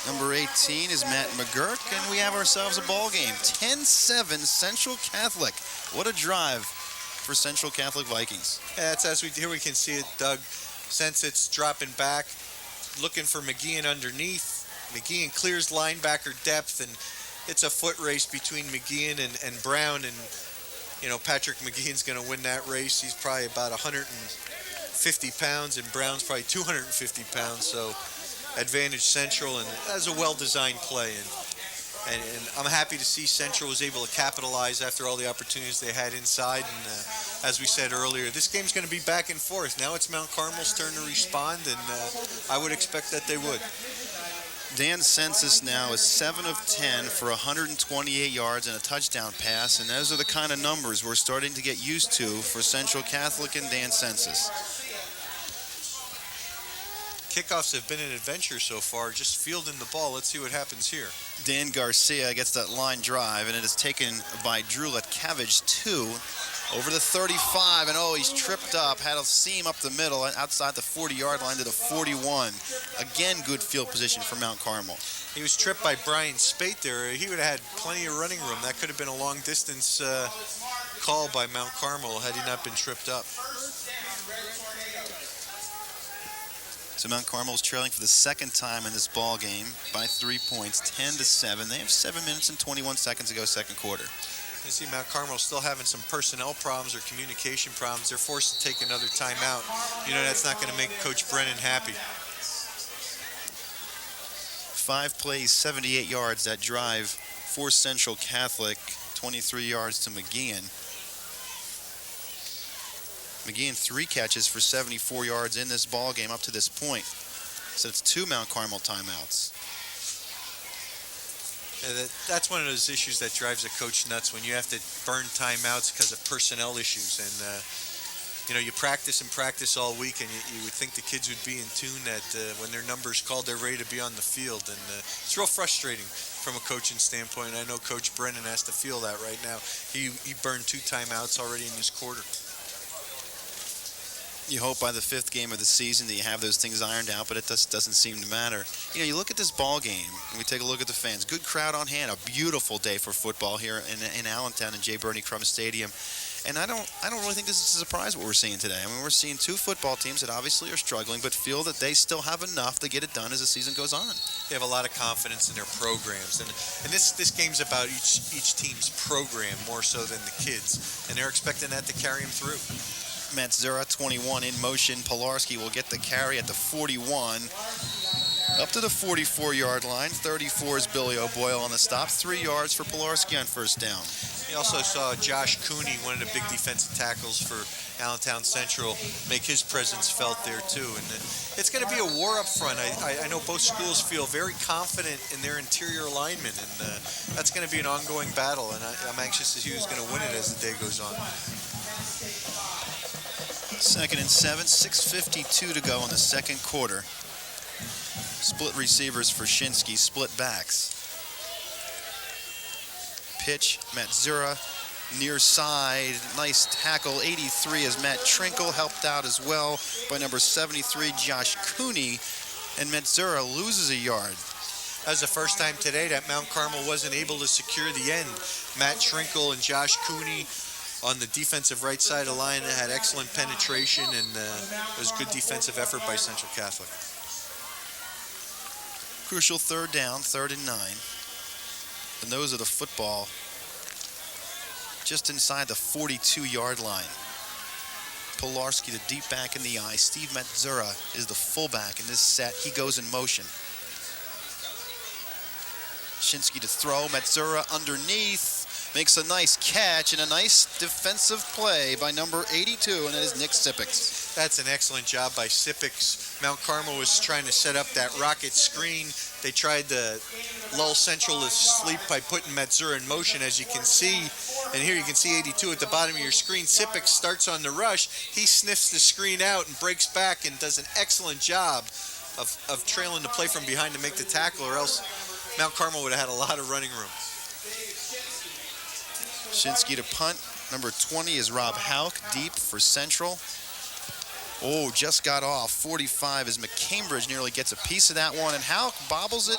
Number 18 is Matt McGurk, and we have ourselves a ball game. 10-7 Central Catholic. What a drive for Central Catholic Vikings.
Yeah, here we can see it, Doug. Since it's dropping back, looking for McGeehan underneath. McGeehan clears linebacker depth, and it's a foot race between McGeehan and Brown, and Patrick McGeehan's going to win that race. He's probably about 150 pounds, and Brown's probably 250 pounds, so advantage Central, and that was a well-designed play. And I'm happy to see Central was able to capitalize after all the opportunities they had inside. And as we said earlier, this game's going to be back and forth. Now it's Mount Carmel's turn to respond, and I would expect that they would.
Dan Census now is 7 of 10 for 128 yards and a touchdown pass, and those are the kind of numbers we're starting to get used to for Central Catholic and Dan Census.
Kickoffs have been an adventure so far, just fielding the ball. Let's see what happens here.
Dan Garcia gets that line drive, and it is taken by Drew Letcavage 2 over the 35, and he's tripped up, had a seam up the middle outside the 40-yard line to the 41. Again, good field position for Mount Carmel.
He was tripped by Brian Spate there. He would have had plenty of running room. That could have been a long distance call by Mount Carmel had he not been tripped up.
So Mount Carmel is trailing for the second time in this ball game by 3 points, 10-7. They have 7 minutes and 21 seconds to go second quarter.
You see Mount Carmel still having some personnel problems or communication problems. They're forced to take another timeout. That's not going to make Coach Brennan happy.
5 plays, 78 yards. That drive for Central Catholic, 23 yards to McGeehan. McGeehan 3 catches for 74 yards in this ball game up to this point. So it's 2 Mount Carmel timeouts.
Yeah, that's one of those issues that drives a coach nuts when you have to burn timeouts because of personnel issues. And, you practice and practice all week, and you would think the kids would be in tune that when their number's called, they're ready to be on the field. And it's real frustrating from a coaching standpoint. I know Coach Brennan has to feel that right now. He burned 2 timeouts already in this quarter.
You hope by the 5th game of the season that you have those things ironed out, but it just doesn't seem to matter. You look at this ball game, and we take a look at the fans. Good crowd on hand. A beautiful day for football here in Allentown and J. Bernie Crum Stadium. And I don't really think this is a surprise what we're seeing today. I mean, we're seeing 2 football teams that obviously are struggling, but feel that they still have enough to get it done as the season goes on.
They have a lot of confidence in their programs, and this game's about each team's program more so than the kids, and they're expecting that to carry them through.
Matzura, 21 in motion. Pilarski will get the carry at the 41. Up to the 44-yard line. 34 is Billy O'Boyle on the stop. 3 yards for Pilarski on first down.
You also saw Josh Cooney, one of the big defensive tackles for Allentown Central, make his presence felt there too. And it's going to be a war up front. I know both schools feel very confident in their interior linemen, and that's going to be an ongoing battle. And I'm anxious to see who's going to win it as the day goes on.
Second and 7, 6:52 to go in the second quarter. Split receivers for Shinskie, split backs. Pitch, Matzura, near side, nice tackle, 83 as Matt Trinkle, helped out as well by number 73, Josh Cooney, and Matzura loses a yard.
That was the first time today that Mount Carmel wasn't able to secure the end. Matt Trinkle and Josh Cooney on the defensive right side of the line had excellent penetration, and it was good defensive effort by Central Catholic.
Crucial third down, 3rd and 9. The nose of the football just inside the 42-yard line. Polarski, the deep back in the eye. Steve Matzura is the fullback in this set. He goes in motion. Shinskie to throw. Matzura underneath. Makes a nice catch and a nice defensive play by number 82, and that is Nick Sipix.
That's an excellent job by Sipix. Mount Carmel was trying to set up that rocket screen. They tried to lull Central to sleep by putting Matzura in motion, as you can see. And here you can see 82 at the bottom of your screen. Sipix starts on the rush. He sniffs the screen out and breaks back and does an excellent job of trailing the play from behind to make the tackle, or else Mount Carmel would have had a lot of running room.
Shinskie to punt. Number 20 is Rob Hauk, deep for Central. Oh, just got off. 45 as McCambridge nearly gets a piece of that one, and Hauk bobbles it,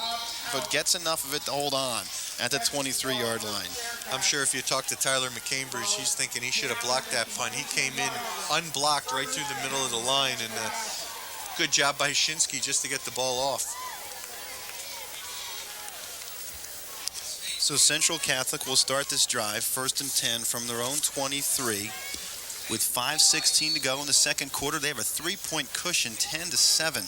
but gets enough of it to hold on at the 23-yard line.
I'm sure if you talk to Tyler McCambridge, he's thinking he should have blocked that punt. He came in unblocked right through the middle of the line, and good job by Shinskie just to get the ball off.
So Central Catholic will start this drive, 1st and 10 from their own 23. With 5:16 to go in the second quarter, they have a 3-point cushion, 10-7.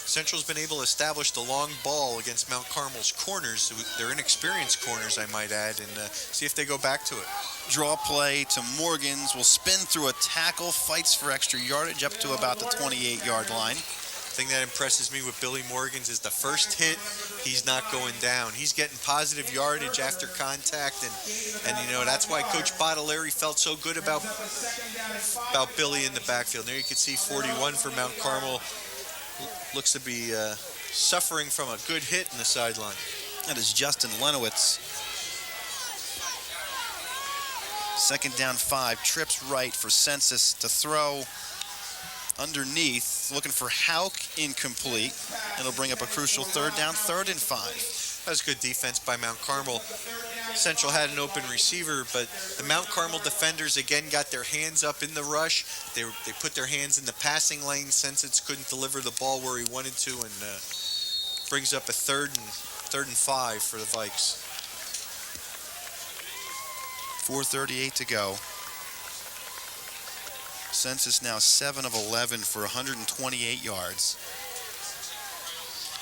Central's been able to establish the long ball against Mount Carmel's corners. They're inexperienced corners, I might add, and see if they go back to it.
Draw play to Morgans, will spin through a tackle, fights for extra yardage up to about the 28-yard line.
The thing that impresses me with Billy Morgans is the first hit, he's not going down. He's getting positive yardage after contact, and you know, that's why Coach Bottolari felt so good about Billy in the backfield. There you can see 41 for Mount Carmel. Looks to be suffering from a good hit in the sideline.
That is Justin Lenowitz. 2nd down 5, trips right for Census to throw. Underneath, looking for Hauk, incomplete. It'll bring up a crucial 3rd down, 3rd and 5.
That was good defense by Mount Carmel. Central had an open receiver, but the Mount Carmel defenders again got their hands up in the rush. They put their hands in the passing lane. Census couldn't deliver the ball where he wanted to, and brings up a 3rd and 5 for the Vikes.
4:38 to go. Census now 7 of 11 for 128 yards.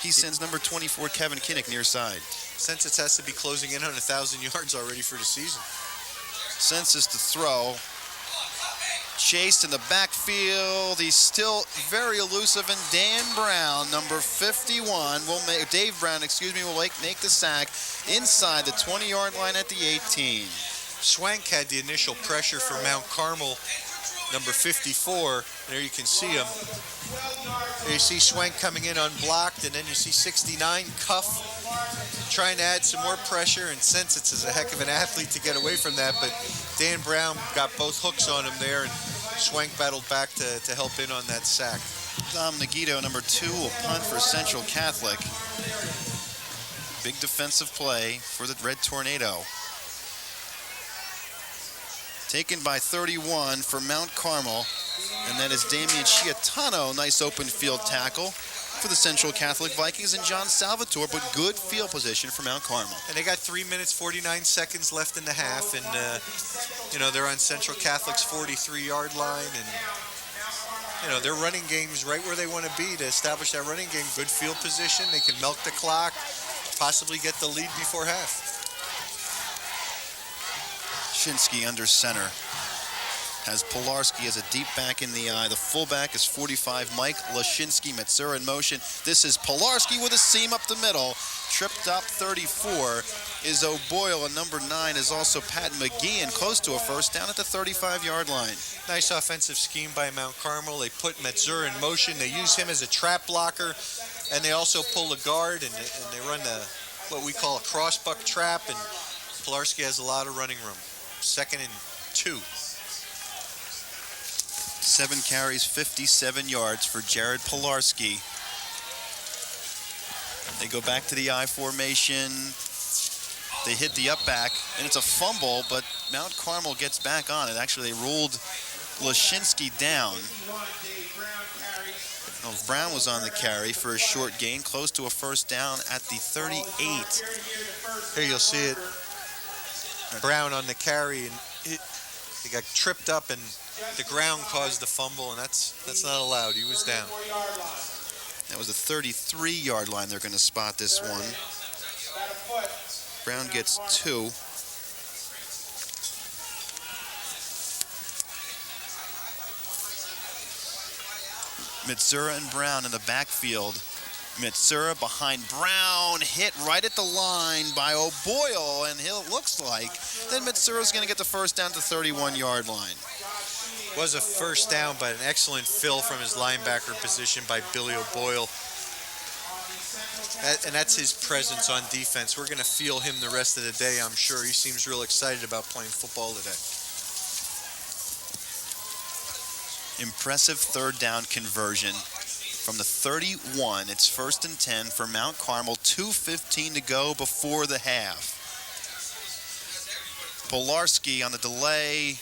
He sends number 24, Kevin Kinnick, near side.
Census has to be closing in on 1,000 yards already for the season.
Census to throw. Chased in the backfield. He's still very elusive, and Dan Brown, number 51, Dave Brown, will make the sack inside the 20-yard line at the 18.
Swank had the initial pressure for Mount Carmel. Number 54, there you can see him. There you see Swank coming in unblocked, and then you see 69, Cuff, trying to add some more pressure, and Census is a heck of an athlete to get away from that, but Dan Brown got both hooks on him there, and Swank battled back to help in on that sack.
Dom Nagito, number 2, will punt for Central Catholic. Big defensive play for the Red Tornado. Taken by 31 for Mount Carmel, and that is Damian Chiatano. Nice open field tackle for the Central Catholic Vikings, and John Salvatore, but good field position for Mount Carmel.
And they got 3 minutes, 49 seconds left in the half, and you know, they're on Central Catholic's 43-yard line, and you know, their running game's right where they want to be to establish that running game. Good field position, they can milk the clock, possibly get the lead before half.
Shinskie under center. Has Polarski as a deep back in the eye. The fullback is 45, Mike Lashinsky. Matzura in motion. This is Polarski with a seam up the middle. tripped up 34 is O'Boyle, and number 9 is also Pat McGee, and close to a first down at the 35-yard line.
Nice offensive scheme by Mount Carmel. They put Matzura in motion. They use him as a trap blocker, and they also pull a guard, and they run what we call a crossbuck trap, and Pilarski has a lot of running room. 2nd and 2.
7 carries, 57 yards for Jared Pilarski. They go back to the I formation. They hit the up back, and it's a fumble, but Mount Carmel gets back on it. Actually, they ruled Shinskie down. Brown was on the carry for a short gain, close to a first down at the 38.
Here you'll see it. Brown on the carry, and he got tripped up, and the ground caused the fumble, and that's not allowed. He was down.
That was the 33-yard line. They're going to spot this one. Brown gets 2. Matzura and Brown in the backfield. Matzura behind Brown, hit right at the line by O'Boyle, and it looks like then Matsura's going to get the first down to the 31-yard line.
Was a first down, but an excellent fill from his linebacker position by Billy O'Boyle. And that's his presence on defense. We're going to feel him the rest of the day, I'm sure. He seems real excited about playing football today.
Impressive third down conversion from the 31. It's 1st and 10 for Mount Carmel. 2:15 to go before the half. Pilarski on the delay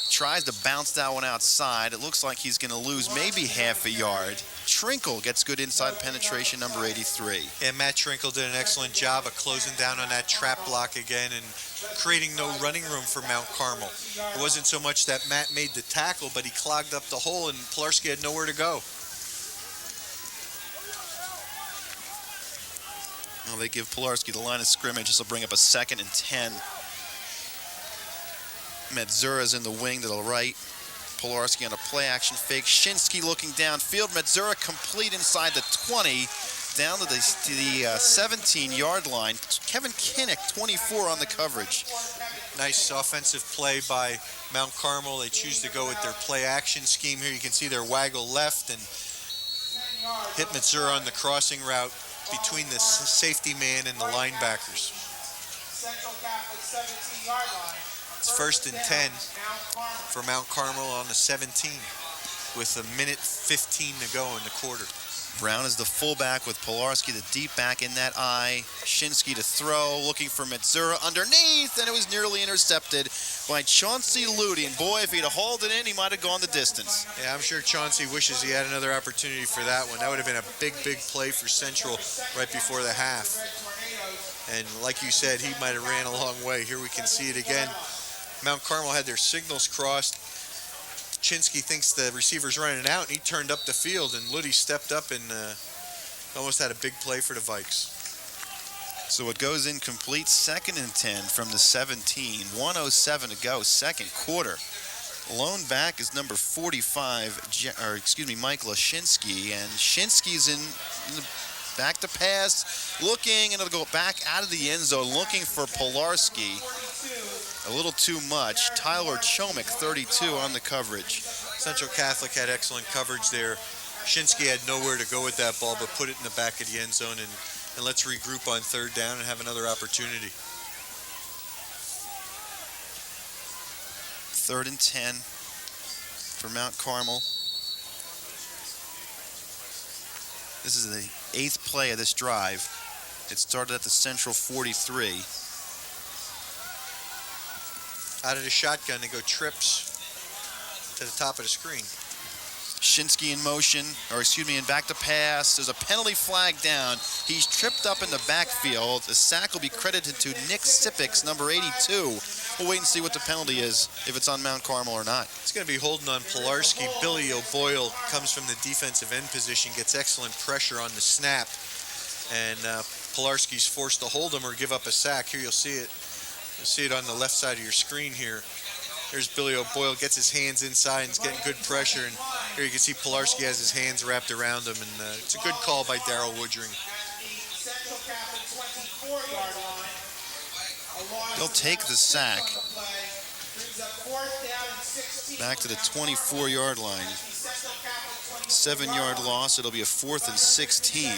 tries to bounce that one outside. It looks like he's going to lose maybe half a yard. Trinkle gets good inside penetration, number 83.
And Matt Trinkle did an excellent job of closing down on that trap block again and creating no running room for Mount Carmel. It wasn't so much that Matt made the tackle, but he clogged up the hole, and Pilarski had nowhere to go.
Well, they give Pilarski the line of scrimmage. This will bring up a 2nd and 10. Matzura's in the wing to the right. Pilarski on a play-action fake. Shinskie looking downfield. Matzura complete inside the 20, down to the 17-yard line. Kevin Kinnick, 24 on the coverage.
Nice offensive play by Mount Carmel. They choose to go with their play-action scheme here. You can see their waggle left and hit Matzura on the crossing route between the safety man and the linebackers. It's 1st and 10 for Mount Carmel on the 17 with 1:15 to go in the quarter.
Brown is the fullback with Pilarski, the deep back in that eye. Shinskie to throw, looking for Matzura underneath, and it was nearly intercepted by Chauncey Ludi. And boy, if he'd have hauled it in, he might have gone the distance.
Yeah, I'm sure Chauncey wishes he had another opportunity for that one. That would have been a big, big play for Central right before the half. And like you said, he might have ran a long way. Here we can see it again. Mount Carmel had their signals crossed. Shinskie thinks the receiver's running out, and he turned up the field, and Ludi stepped up and almost had a big play for the Vikes.
So it goes incomplete, 2nd and 10 from the 17. 1:07 to go, second quarter. Lone back is number 45, Mike Shinskie, and Shinskie's in the back to pass, looking, and it'll go back out of the end zone, looking for Pilarski. A little too much. Tyler Chomik, 32 on the coverage.
Central Catholic had excellent coverage there. Shinskie had nowhere to go with that ball, but put it in the back of the end zone, and let's regroup on 3rd down and have another opportunity.
3rd and 10 for Mount Carmel. This is the 8th play of this drive. It started at the Central 43.
Out of the shotgun, they go trips to the top of the screen.
Shinskie in motion, in back to pass. There's a penalty flag down. He's tripped up in the backfield. The sack will be credited to Nick Sipix, number 82. We'll wait and see what the penalty is, if it's on Mount Carmel or not.
It's going to be holding on Pilarski. Billy O'Boyle comes from the defensive end position, gets excellent pressure on the snap, and Pilarski's forced to hold him or give up a sack. Here you'll see it. You'll see it on the left side of your screen here. There's Billy O'Boyle, gets his hands inside and is getting good pressure. And here you can see Pilarski has his hands wrapped around him. And it's a good call by Darryl Woodring.
He'll take the sack. Back to the 24-yard line. 7-yard loss. It'll be a 4th and 16.
And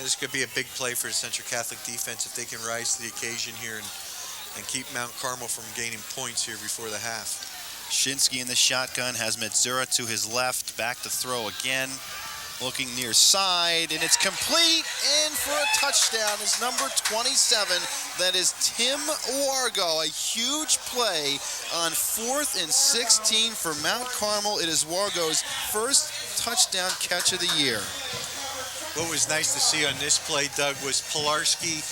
this could be a big play for the Central Catholic defense if they can rise to the occasion here and keep Mount Carmel from gaining points here before the half.
Shinskie in the shotgun has Matzura to his left. Back to throw again. Looking near side, and it's complete, and for a touchdown is number 27. That is Tim Wargo. A huge play on 4th and 16 for Mount Carmel. It is Wargo's first touchdown catch of the year.
What was nice to see on this play, Doug, was Pilarski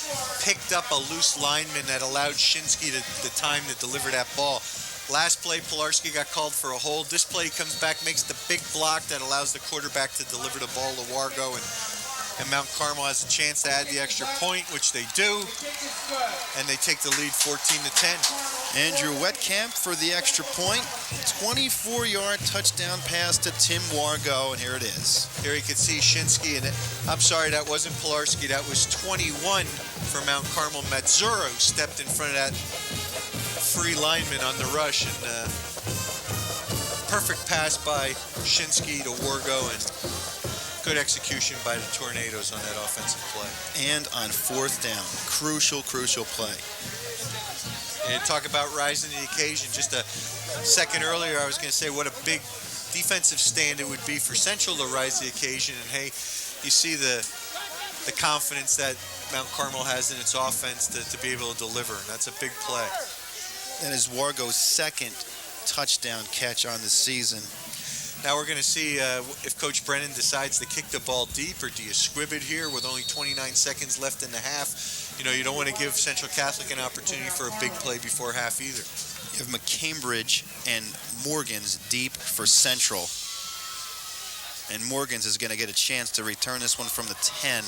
picked up a loose lineman that allowed Shinskie the time to deliver that ball. Last play, Pilarski got called for a hold. This play comes back, makes the big block that allows the quarterback to deliver the ball to Wargo, and Mount Carmel has a chance to add the extra point, which they do, and they take the lead 14-10.
Andrew Wetkamp for the extra point. 24-yard touchdown pass to Tim Wargo, and here it is.
Here you can see Shinskie, and I'm sorry, that wasn't Pilarski. That was 21 for Mount Carmel. Matzura stepped in front of that free lineman on the rush, and perfect pass by Shinskie to Wargo, and good execution by the Tornadoes on that offensive play.
And on 4th down, crucial play.
And talk about rising to the occasion. Just a second earlier, I was going to say what a big defensive stand it would be for Central to rise to the occasion, and hey, you see the confidence that Mount Carmel has in its offense to be able to deliver, and that's a big play.
That is Wargo's second touchdown catch on the season.
Now we're going to see if Coach Brennan decides to kick the ball deep, or do you squib it here with only 29 seconds left in the half? You know, you don't want to give Central Catholic an opportunity for a big play before half either.
You have McCambridge and Morgan's deep for Central. And Morgan's is going to get a chance to return this one from the 10.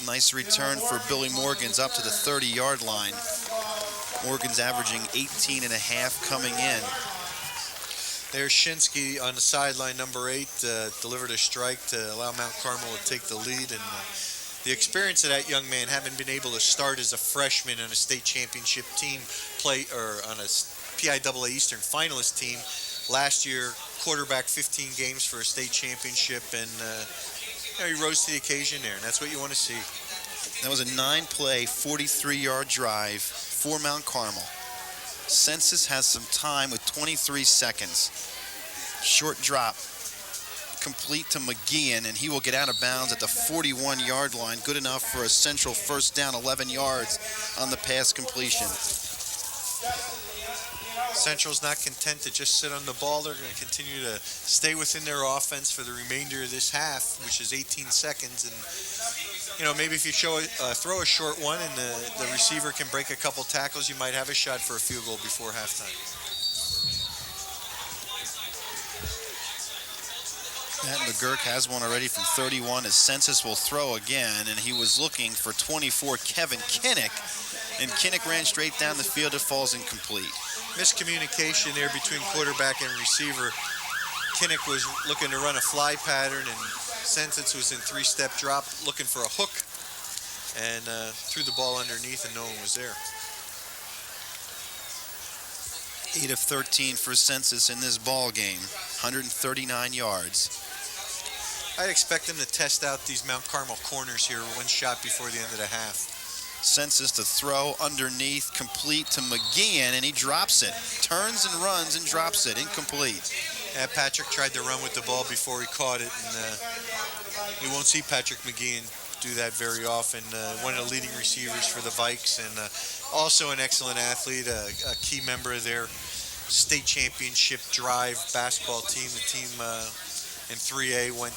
Nice return for Billy Morgan's up to the 30-yard line. Morgan's averaging 18.5 coming in.
There's Shinskie on the sideline, number 8, delivered a strike to allow Mount Carmel to take the lead. And the experience of that young man, having been able to start as a freshman on a state championship team, or on a PIAA Eastern finalist team last year, quarterback 15 games for a state championship, and he rose to the occasion there, and that's what you want to see.
That was a 9-play, 43-yard drive for Mount Carmel. Census has some time with 23 seconds. Short drop, complete to McGeehan, and he will get out of bounds at the 41-yard line. Good enough for a Central first down, 11 yards on the pass completion.
Central's not content to just sit on the ball. They're going to continue to stay within their offense for the remainder of this half, which is 18 seconds. And, you know, maybe if you throw a short one and the receiver can break a couple tackles, you might have a shot for a field goal before halftime.
Matt McGurk has one already from 31 as Census will throw again, and he was looking for 24, Kevin Kinnick, and Kinnick ran straight down the field. It falls incomplete.
Miscommunication there between quarterback and receiver. Kinnick was looking to run a fly pattern, and Census was in 3-step drop looking for a hook, and threw the ball underneath, and no one was there.
8 of 13 for Census in this ball game, 139 yards.
I'd expect them to test out these Mount Carmel corners here one shot before the end of the half.
Census to throw underneath, complete to McGeehan, and he drops it. Turns and runs and drops it, incomplete.
Yeah, Patrick tried to run with the ball before he caught it, and you won't see Patrick McGeehan do that very often. One of the leading receivers for the Vikes, and also an excellent athlete, a key member of their state championship drive basketball team. The team in 3A went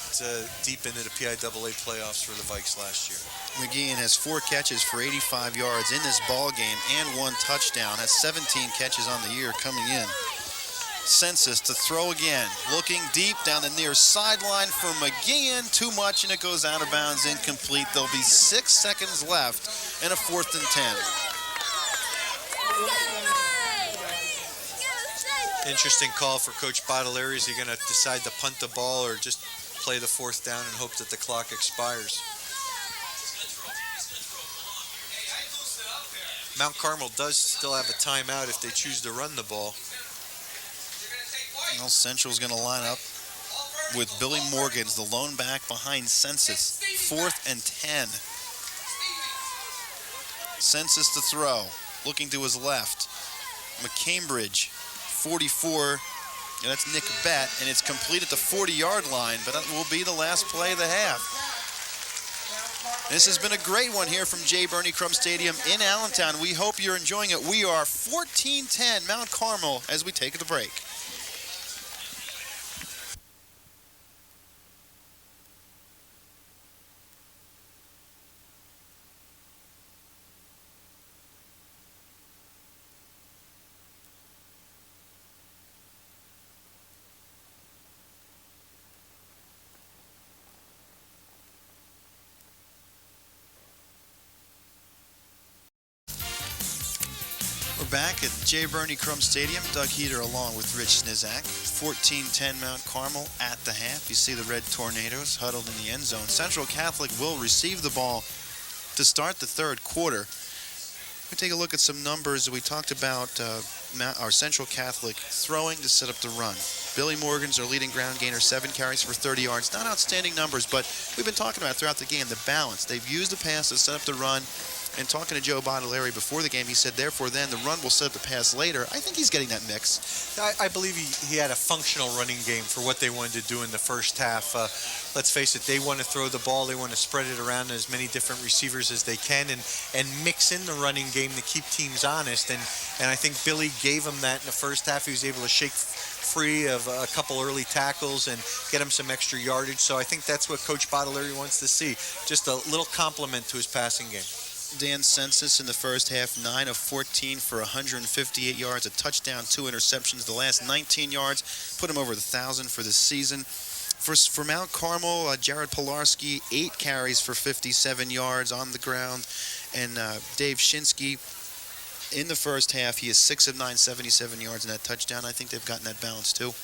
deep into the PIAA playoffs for the Vikes last year.
McGeehan has 4 catches for 85 yards in this ball game and 1 touchdown. Has 17 catches on the year coming in. Census to throw again, looking deep down the near sideline for McGeehan. Too much, and it goes out of bounds, incomplete. There'll be 6 seconds left and a 4th and 10.
Interesting call for Coach Baudelaire. Is he going to decide to punt the ball or just play the 4th down and hope that the clock expires? Mount Carmel does still have a timeout if they choose to run the ball.
Well, Central's going to line up with Billy Morgans, the lone back behind Census. 4th and 10. Census to throw. Looking to his left. McCambridge, 44. And that's Nick Bett, and it's complete at the 40-yard line, but that will be the last play of the half. This has been a great one here from J. Bernie Crum Stadium in Allentown. We hope you're enjoying it. We are 14-10 Mount Carmel as we take the break. Back at J. Bernie Crum Stadium. Doug Heater along with Rich Snizak. 14-10 Mount Carmel at the half. You see the red Tornadoes huddled in the end zone. Central Catholic will receive the ball to start the third quarter. We take a look at some numbers. We talked about our Central Catholic throwing to set up the run. Billy Morgan's our leading ground gainer, 7 carries for 30 yards. Not outstanding numbers, but we've been talking about throughout the game, the balance. They've used the pass to set up the run. And talking to Joe Baudelaire before the game, he said, therefore, then the run will set up the pass later. I think he's getting that mix.
I believe he had a functional running game for what they wanted to do in the first half. Let's face it, they want to throw the ball. They want to spread it around to as many different receivers as they can and mix in the running game to keep teams honest. And I think Billy gave them that in the first half. He was able to shake free of a couple early tackles and get him some extra yardage. So I think that's what Coach Baudelaire wants to see, just a little compliment to his passing game.
Dan Census in the first half, 9 of 14 for 158 yards, a touchdown, 2 interceptions. The last 19 yards put him over the 1,000 for the season. For Mount Carmel, Jared Pilarski, 8 carries for 57 yards on the ground. And Dave Shinskie, in the first half, he is 6 of 9, 77 yards in that touchdown. I think they've gotten that balance too.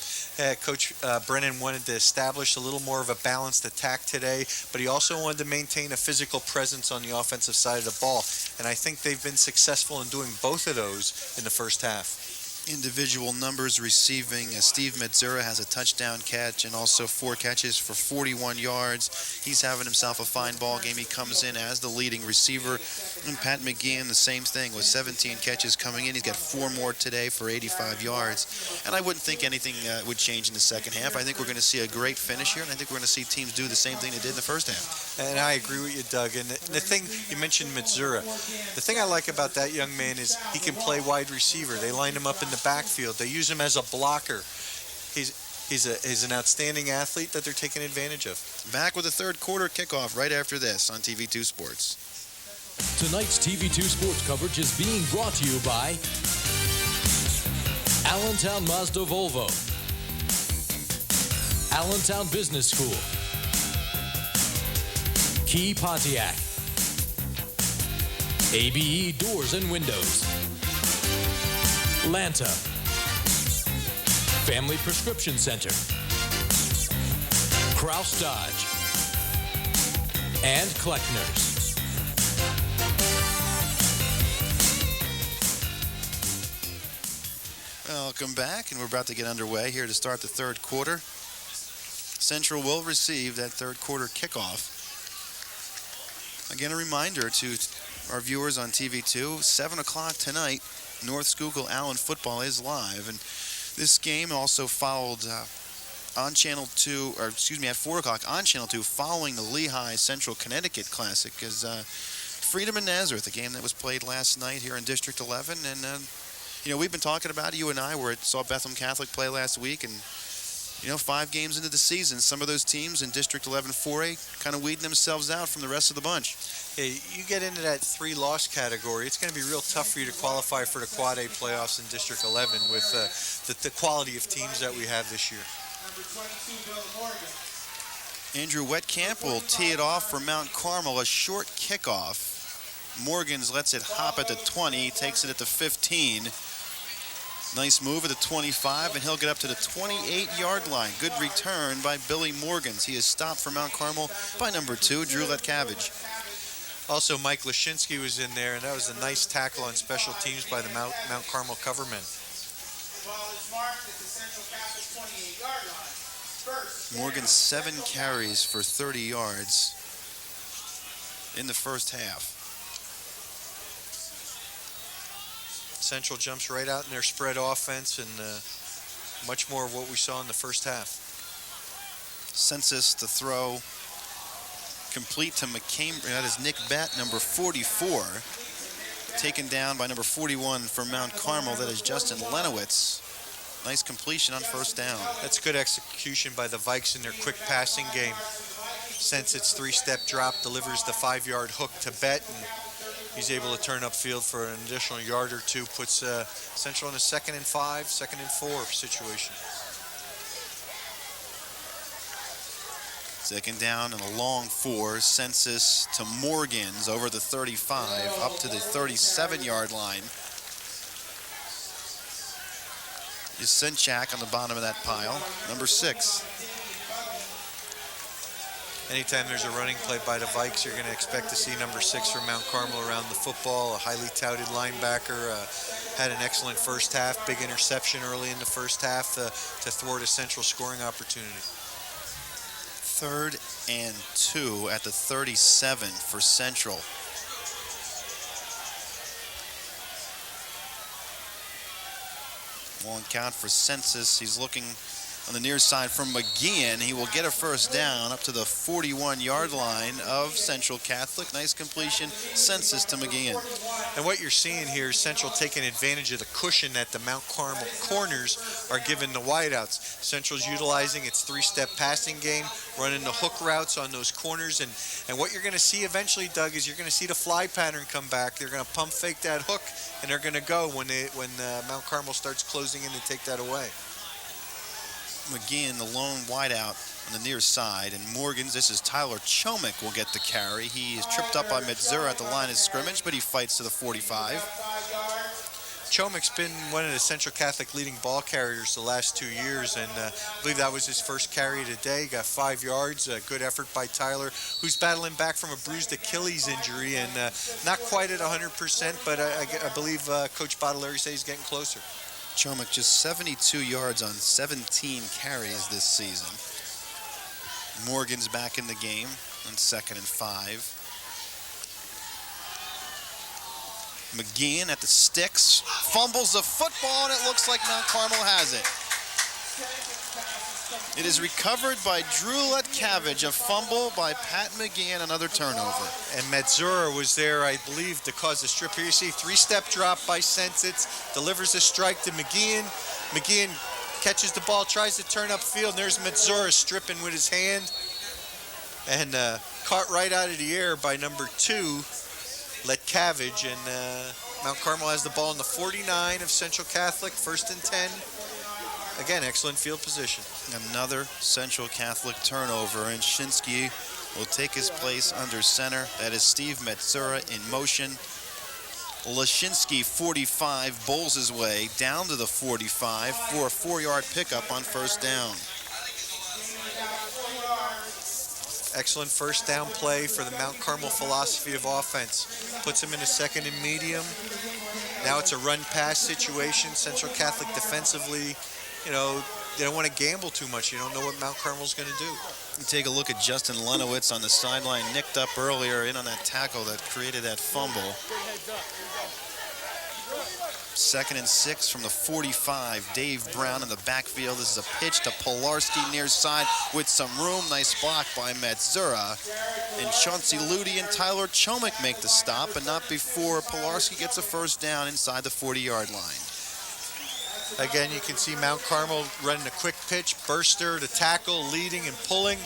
Coach Brennan wanted to establish a little more of a balanced attack today, but he also wanted to maintain a physical presence on the offensive side of the ball. And I think they've been successful in doing both of those in the first half.
Individual numbers receiving, Steve Matzura has a touchdown catch and also 4 catches for 41 yards. He's having himself a fine ball game. He comes in as the leading receiver. And Pat McGeehan, the same thing, with 17 catches coming in. He's got 4 more today for 85 yards. And I wouldn't think anything would change in the second half. I think we're going to see a great finish here, and I think we're going to see teams do the same thing they did in the first half.
And I agree with you, Doug. And the thing, you mentioned Matzura. The thing I like about that young man is he can play wide receiver. They line him up in the backfield. They use him as a blocker. He's an outstanding athlete that they're taking advantage of.
Back with the third quarter kickoff right after this on TV2 Sports.
Tonight's TV2 Sports coverage is being brought to you by Allentown Mazda Volvo, Allentown Business School, Key Pontiac, ABE Doors and Windows, Lanta, Family Prescription Center, Kraus Dodge, and Kleckner's.
Welcome back, and we're about to get underway here to start the third quarter. Central will receive that third quarter kickoff. Again, a reminder to our viewers on TV2, 7 o'clock tonight, North Schuylkill Allen football is live, and this game also followed on Channel 2, or excuse me, at 4 o'clock on Channel 2, following the Lehigh Central Connecticut Classic, is Freedom and Nazareth, a game that was played last night here in District 11, and you know, we've been talking about it, you and I, where it saw Bethlehem Catholic play last week, and, you know, 5 games into the season, some of those teams in District 11 4A kind of weeding themselves out from the rest of the bunch.
Hey, you get into that 3-loss category, it's going to be real tough for you to qualify for the Quad A playoffs in District 11 with the quality of teams that we have this year.
Andrew Wetcamp will tee it off for Mount Carmel, a short kickoff. Morgans lets it hop at the 20, takes it at the 15. Nice move at the 25, and he'll get up to the 28-yard line. Good return by Billy Morgans. He is stopped for Mount Carmel by number 2, Drew Letcavage.
Also, Mike Shinskie was in there, and that was a nice tackle on special teams by the Mount Carmel covermen.
Ball is marked at the Central Catholic 28-yard line. First.
Morgan 7 carries for 30 yards in the first half.
Central jumps right out in their spread offense, and much more of what we saw in the first half.
Census to throw, complete to McCambridge. That is Nick Batt, number 44. Taken down by number 41 for Mount Carmel. That is Justin Lenowitz. Nice completion on first down.
That's good execution by the Vikes in their quick passing game. Since its 3-step drop, delivers the 5-yard hook to Bet, and he's able to turn upfield for an additional yard or two. Puts Central in a 2nd and 5, 2nd and 4 situation.
Second down and a long 4. Census to Morgan's over the 35, up to the 37-yard line. Yasenchak on the bottom of that pile, number 6.
Anytime there's a running play by the Vikes, you're going to expect to see number 6 from Mount Carmel around the football, a highly touted linebacker. Had an excellent first half, big interception early in the first half to thwart a Central scoring opportunity.
3rd and 2 at the 37 for Central. Long count for Census. He's looking on the near side from McGeehan. He will get a first down up to the 41-yard line of Central Catholic. Nice completion. Census to McGeehan.
And what you're seeing here is Central taking advantage of the cushion that the Mount Carmel corners are giving the wideouts. Central's utilizing its 3-step passing game, running the hook routes on those corners. And what you're going to see eventually, Doug, is you're going to see the fly pattern come back. They're going to pump fake that hook, and they're going to go when Mount Carmel starts closing in to take that away.
McGeehan, the lone wideout on the near side, and Morgan's, this is Tyler Chomik, will get the carry. He is tripped up by Matzura at the line of scrimmage, but he fights to the 45.
Chomik's been one of the Central Catholic leading ball carriers the last 2 years, and I believe that was his first carry today. Got 5 yards. A good effort by Tyler, who's battling back from a bruised Achilles injury and not quite at 100%, but I believe Coach Baudelaire says he's getting closer.
Chomik just 72 yards on 17 carries this season. Morgan's back in the game on 2nd and 5. McGeehan at the sticks, fumbles the football, and it looks like Mount Carmel has it. It is recovered by Drew Letcavage, a fumble by Pat McGeehan, another turnover.
And Matzura was there, I believe, to cause the strip. Here you see 3-step drop by Census, delivers a strike to McGeehan. McGeehan catches the ball, tries to turn upfield, and there's Matzura stripping with his hand. And caught right out of the air by number 2, Letcavage. And Mount Carmel has the ball in the 49 of Central Catholic, 1st and 10. Again, excellent field position.
Another Central Catholic turnover, and Shinskie will take his place under center. That is Steve Matzura in motion. Shinskie, 45, bowls his way down to the 45 for a 4-yard pickup on first down.
Excellent first down play for the Mount Carmel philosophy of offense. Puts him in a 2nd and medium. Now it's a run-pass situation. Central Catholic defensively, you know, they don't want to gamble too much. You don't know what Mount Carmel's going to do.
You take a look at Justin Lenowitz on the sideline, nicked up earlier in on that tackle that created that fumble. 2nd and 6 from the 45. Dave Brown in the backfield. This is a pitch to Polarski near side with some room. Nice block by Matzura. And Chauncey Ludi and Tyler Chomik make the stop, but not before Polarski gets a first down inside the 40-yard line.
Again, you can see Mount Carmel running a quick pitch, burster to tackle, leading and pulling.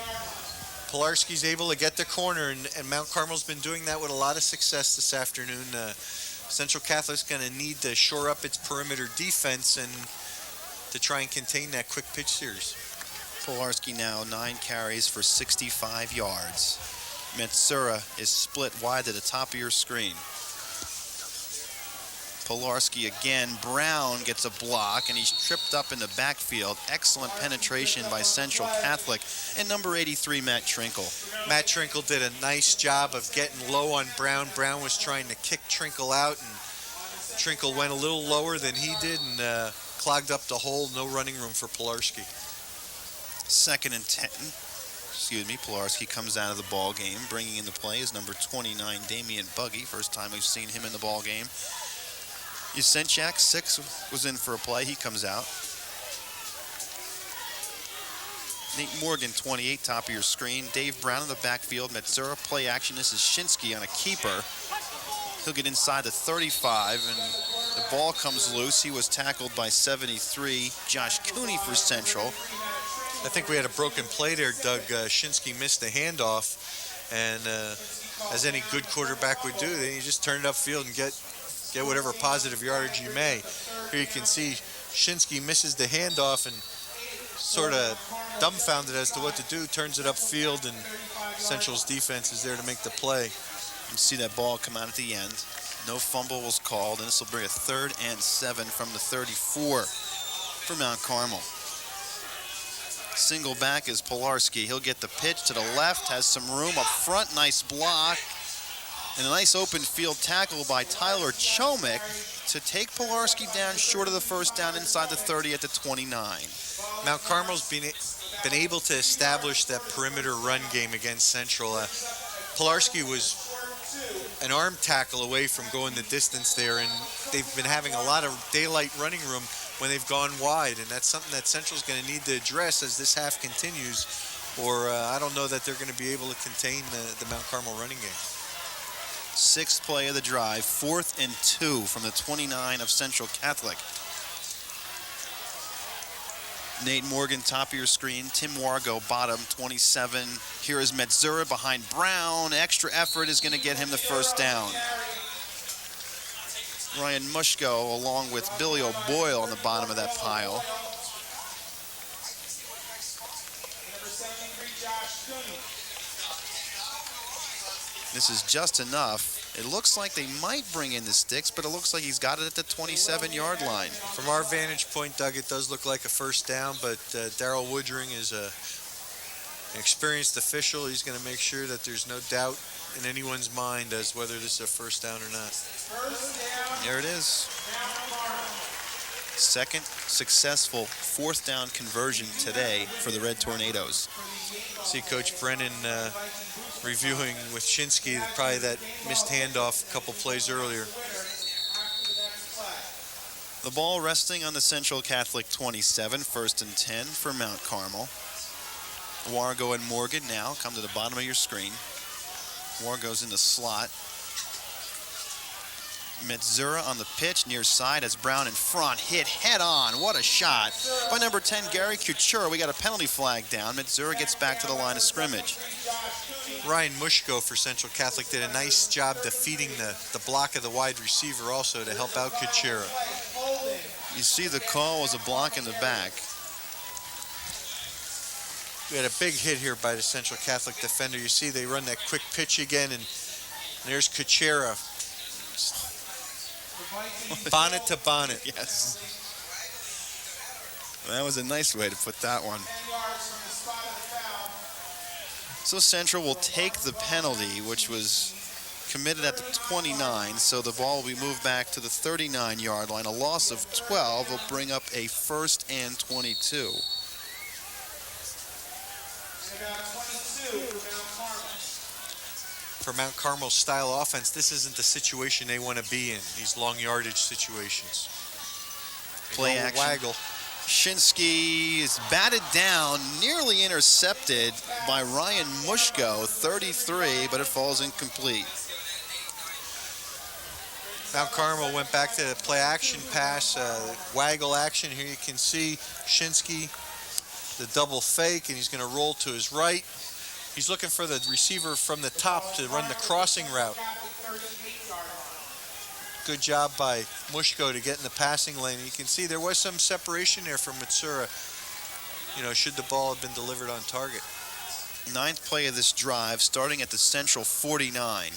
Polarski's able to get the corner, and Mount Carmel's been doing that with a lot of success this afternoon. Central Catholic's going to need to shore up its perimeter defense and to try and contain that quick pitch series.
Polarski now 9 carries for 65 yards. Matzura is split wide to the top of your screen. Pilarski again. Brown gets a block, and he's tripped up in the backfield. Excellent penetration by Central Catholic. And number 83, Matt Trinkle.
Matt Trinkle did a nice job of getting low on Brown. Brown was trying to kick Trinkle out, and Trinkle went a little lower than he did and clogged up the hole. No running room for Pilarski.
2nd and 10. Pilarski comes out of the ball game. Bringing into play is number 29, Damian Buggy. First time we've seen him in the ball game. Yasenchak, 6, was in for a play. He comes out. Nate Morgan, 28, top of your screen. Dave Brown in the backfield. Matzura, play action. This is Shinskie on a keeper. He'll get inside the 35, and the ball comes loose. He was tackled by 73, Josh Cooney for Central.
I think we had a broken play there, Doug. Shinskie missed the handoff, and as any good quarterback would do, then you just turn it upfield and get whatever positive yardage you may. Here you can see Shinskie misses the handoff and sort of dumbfounded as to what to do, turns it upfield, and Central's defense is there to make the play.
You see that ball come out at the end. No fumble was called, and this will bring a 3rd and 7 from the 34 for Mount Carmel. Single back is Pilarski. He'll get the pitch to the left, has some room up front, nice block, and a nice open field tackle by Tyler Chomik to take Pilarski down short of the first down inside the 30 at the 29.
Mount Carmel's been able to establish that perimeter run game against Central. Pilarski was an arm tackle away from going the distance there, and they've been having a lot of daylight running room when they've gone wide, and that's something that Central's going to need to address as this half continues, or I don't know that they're going to be able to contain the Mount Carmel running game.
6th play of the drive, 4th and 2 from the 29 of Central Catholic. Nate Morgan, top of your screen. Tim Wargo, bottom, 27. Here is Matzura behind Brown. Extra effort is going to get him the first down. Ryan Mushko along with Billy O'Boyle on the bottom of that pile. This is just enough. It looks like they might bring in the sticks, but it looks like he's got it at the 27-yard line.
From our vantage point, Doug, it does look like a first down, but Darryl Woodring is an experienced official. He's going to make sure that there's no doubt in anyone's mind as whether this is a first down or not.
There it is. 2nd successful 4th down conversion today for the Red Tornadoes.
See Coach Brennan reviewing with Shinskie probably that missed handoff a couple plays earlier.
The ball resting on the Central Catholic 27, 1st and 10 for Mount Carmel. Wargo and Morgan now come to the bottom of your screen. Wargo's in the slot. Matzura on the pitch, near side as Brown in front, hit head on. What a shot by number 10, Gary Kuchura. We got a penalty flag down. Matzura gets back to the line of scrimmage.
Ryan Mushko for Central Catholic did a nice job defeating the block of the wide receiver also to help out Kuchura.
You see the call was a block in the back.
We had a big hit here by the Central Catholic defender. You see they run that quick pitch again, and there's Kuchura. Bonnet to bonnet.
Yes. That was a nice way to put that one. So Central will take the penalty, which was committed at the 29, so the ball will be moved back to the 39-yard line. A loss of 12 will bring up a 1st and 22.
For Mount Carmel's style offense, this isn't the situation they want to be in, these long yardage situations.
Play action.
Waggle.
Shinskie is batted down, nearly intercepted by Ryan Mushko, 33, but it falls incomplete.
Mount Carmel went back to the play action pass, waggle action. Here you can see Shinskie, the double fake, and he's going to roll to his right. He's looking for the receiver from the top to run the crossing route. Good job by Mushko to get in the passing lane. You can see there was some separation there from Matzura, should the ball have been delivered on target.
9th play of this drive, starting at the Central 49.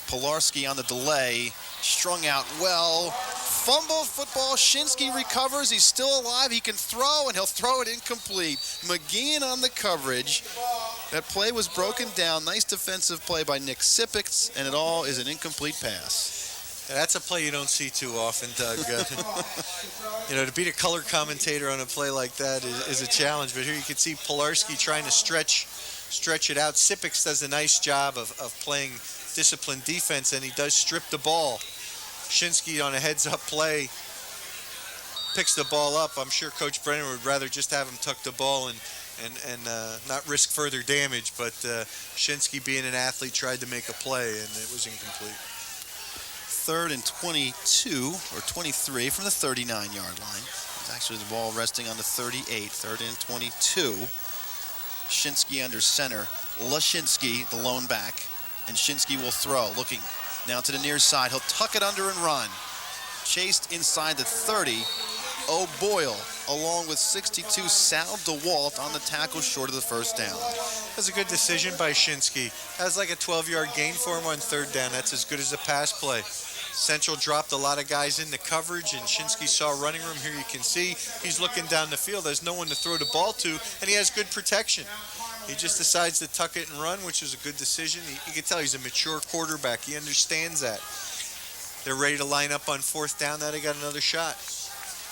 Pilarski on the delay, strung out well. Fumble football, Shinskie recovers, he's still alive, he can throw, and he'll throw it incomplete. McGeehan on the coverage. That play was broken down, nice defensive play by Nick Sipix, and it all is an incomplete pass.
Yeah, that's a play you don't see too often, Doug. You know, to beat a color commentator on a play like that is a challenge, but here you can see Pilarski trying to stretch it out. Sipix does a nice job of playing disciplined defense, and he does strip the ball. Shinskie on a heads-up play picks the ball up. I'm sure Coach Brennan would rather just have him tuck the ball and not risk further damage, but Shinskie, being an athlete, tried to make a play, and it was incomplete.
3rd and 22, or 23 from the 39-yard line. It's actually the ball resting on the 38, 3rd and 22. Shinskie under center. Shinskie, the lone back, and Shinskie will throw, looking now to the near side. He'll tuck it under and run. Chased inside the 30. O'Boyle, along with 62, Sal DeWalt on the tackle short of the first down.
That's a good decision by Shinskie. That's like a 12-yard gain for him on 3rd down. That's as good as a pass play. Central dropped a lot of guys into coverage, and Shinskie saw running room. Here you can see he's looking down the field. There's no one to throw the ball to, and he has good protection. He just decides to tuck it and run, which is a good decision. You can tell he's a mature quarterback. He understands that. They're ready to line up on 4th down. Now they got another shot.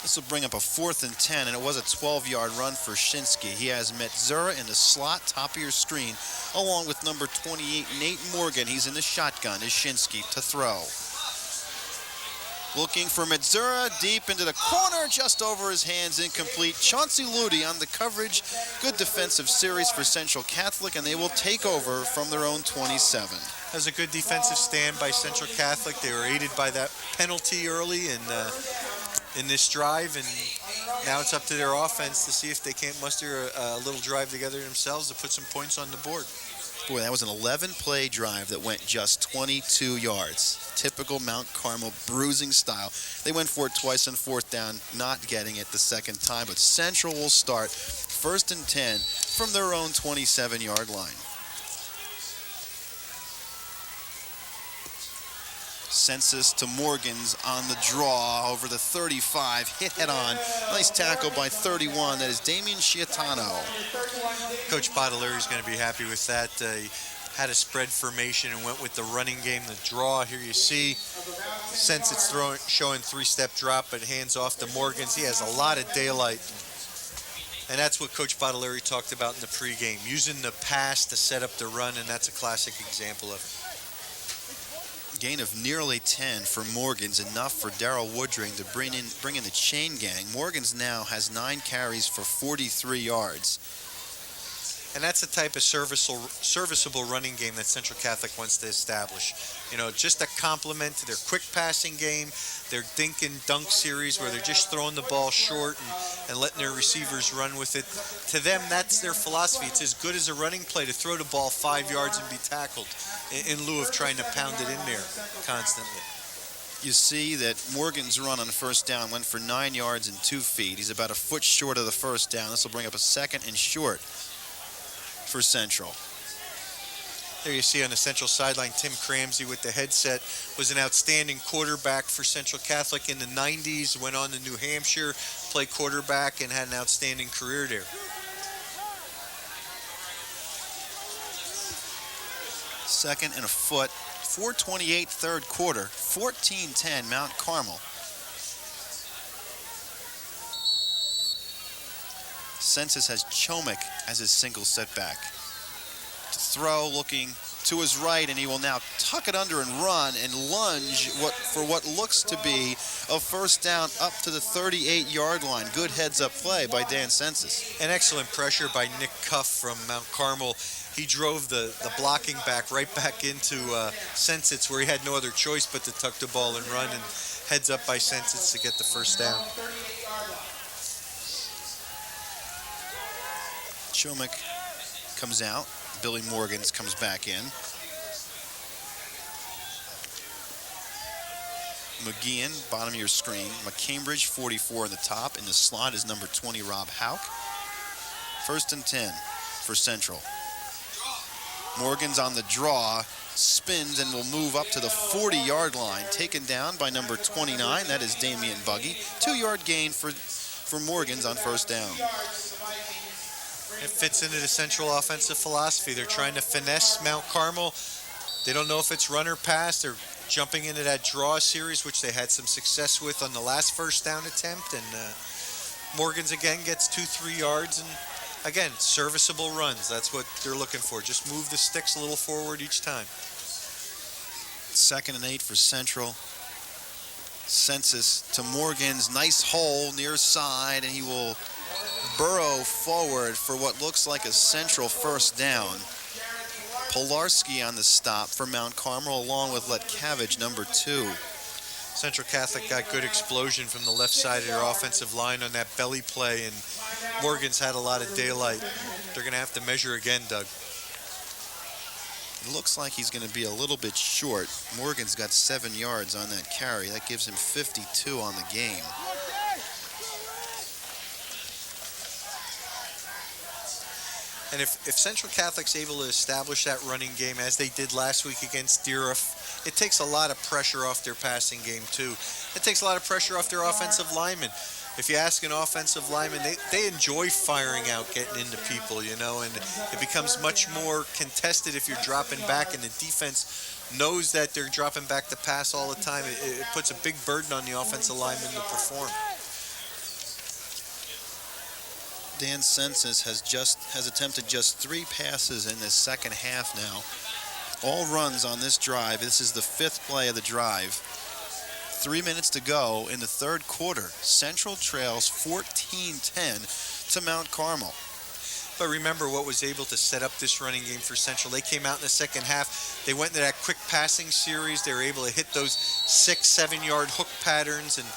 This will bring up a 4th and 10, and it was a 12-yard run for Shinskie. He has Matzura in the slot, top of your screen, along with number 28, Nate Morgan. He's in the shotgun, is Shinskie to throw. Looking for Matzura, deep into the corner, just over his hands, incomplete. Chauncey Ludi on the coverage. Good defensive series for Central Catholic, and they will take over from their own 27.
That was a good defensive stand by Central Catholic. They were aided by that penalty early in this drive, and now it's up to their offense to see if they can't muster a little drive together themselves to put some points on the board.
Boy, that was an 11-play drive that went just 22 yards. Typical Mount Carmel bruising style. They went for it twice on 4th down, not getting it the second time, but Central will start 1st and 10 from their own 27-yard line. Census to Morgan's on the draw over the 35, hit head on. Nice tackle by 31. That is Damian Sciatano.
Coach Baudelaire is going to be happy with that. He had a spread formation and went with the running game, the draw. Here you see Census showing 3-step drop, but hands off to Morgan's. He has a lot of daylight. And that's what Coach Baudelaire talked about in the pregame, using the pass to set up the run, and that's a classic example of it.
Gain of nearly 10 for Morgan's, enough for Darrell Woodring to bring in the chain gang. Morgan's now has 9 carries for 43 yards.
And that's the type of serviceable running game that Central Catholic wants to establish. You know, just a complement to their quick passing game, their dink and dunk series where they're just throwing the ball short and letting their receivers run with it. To them, that's their philosophy. It's as good as a running play to throw the ball 5 yards and be tackled in lieu of trying to pound it in there constantly.
You see that Morgan's run on 1st down went for 9 yards and 2 feet. He's about a foot short of the 1st down. This will bring up a 2nd and short for Central.
There you see on the Central sideline, Tim Cramsey with the headset, was an outstanding quarterback for Central Catholic in the 90s, went on to New Hampshire, played quarterback, and had an outstanding career there.
2nd and a foot, 4:28 3rd quarter, 14-10 Mount Carmel. Census has Chomik as his single setback. To throw, looking to his right, and he will now tuck it under and run and lunge for what looks to be a 1st down up to the 38-yard line. Good heads-up play by Dan Census.
An excellent pressure by Nick Cuff from Mount Carmel. He drove the blocking back right back into Census, where he had no other choice but to tuck the ball and run, and heads up by Census to get the 1st down.
Chomik comes out. Billy Morgans comes back in. McGeehan, bottom of your screen. McCambridge, 44 in the top. In the slot is number 20, Rob Hauk. 1st and 10 for Central. Morgan's on the draw, spins and will move up to the 40-yard line. Taken down by number 29, that is Damian Buggy. 2-yard gain for Morgan's on first down.
It fits into the Central offensive philosophy. They're trying to finesse Mount Carmel. They don't know if it's run or pass. They're jumping into that draw series, which they had some success with on the last first down attempt. And Morgan's again gets 2-3 yards. And again, serviceable runs. That's what they're looking for. Just move the sticks a little forward each time.
2nd and 8 for Central. Census to Morgan's nice hole near side, and he will burrow forward for what looks like a Central first down. Polarski on the stop for Mount Carmel, along with Letcavage, number 2.
Central Catholic got good explosion from the left side of their offensive line on that belly play, and Morgan's had a lot of daylight. They're going to have to measure again, Doug.
It looks like he's going to be a little bit short. Morgan's got 7 yards on that carry. That gives him 52 on the game.
And if Central Catholic's able to establish that running game as they did last week against Deeruff, it takes a lot of pressure off their passing game too. It takes a lot of pressure off their offensive linemen. If you ask an offensive lineman, they enjoy firing out, getting into people, you know, and it becomes much more contested if you're dropping back and the defense knows that they're dropping back to pass all the time. It puts a big burden on the offensive lineman to perform.
Dan Census has attempted just 3 passes in this second half now. All runs on this drive. This is the 5th play of the drive. 3 minutes to go in the 3rd quarter. Central trails 14-10 to Mount Carmel.
But remember what was able to set up this running game for Central. They came out in the second half. They went into that quick passing series. They were able to hit those 6-7 yard hook patterns, and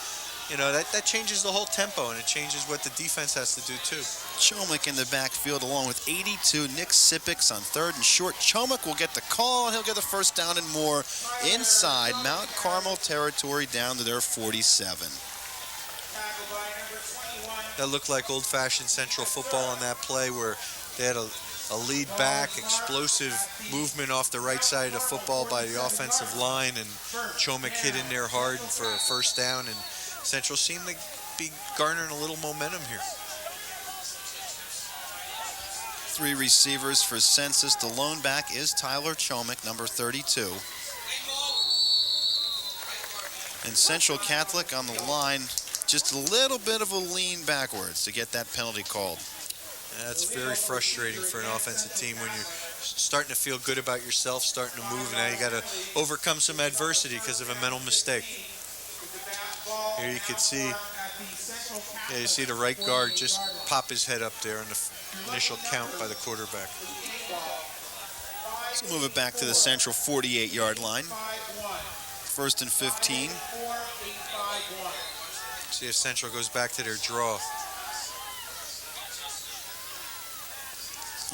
you know, that changes the whole tempo, and it changes what the defense has to do too.
Chomik in the backfield along with 82. Nick Sipix on 3rd and short. Chomik will get the call, and he'll get the first down and more inside Mount Carmel territory down to their 47.
That looked like old-fashioned Central football on that play where they had a lead back, explosive movement off the right side of the football by the offensive line, and Chomik hit in there hard for a first down, and Central seemed to be garnering a little momentum here.
3 receivers for Census. The lone back is Tyler Chomik, number 32. And Central Catholic on the line, just a little bit of a lean backwards to get that penalty called.
That's very frustrating for an offensive team when you're starting to feel good about yourself, starting to move, and now you got to overcome some adversity because of a mental mistake. Here you can see, you see the right guard just pop his head up there on the initial count by the quarterback.
So move it back to the Central 48-yard line. 1st and 15.
See if Central goes back to their draw.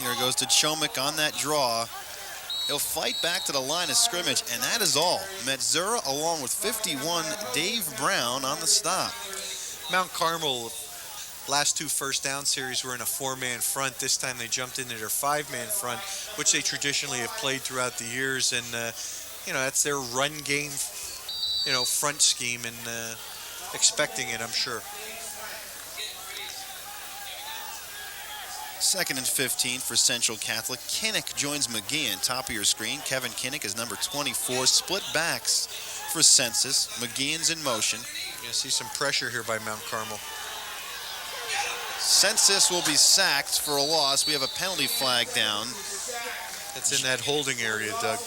Here goes to Chomik on that draw. He'll fight back to the line of scrimmage, and that is all. Matzura along with 51, Dave Brown on the stop.
Mount Carmel, last 2 first down series were in a 4-man front. This time they jumped into their 5-man front, which they traditionally have played throughout the years. And, you know, that's their run game, you know, front scheme, and expecting it, I'm sure.
2nd and 15 for Central Catholic. Kinnick joins McGeehan, top of your screen. Kevin Kinnick is number 24. Split backs for Census. McGeehan's in motion.
You're going to see some pressure here by Mount Carmel.
Census will be sacked for a loss. We have a penalty flag down.
It's in that holding area, Doug.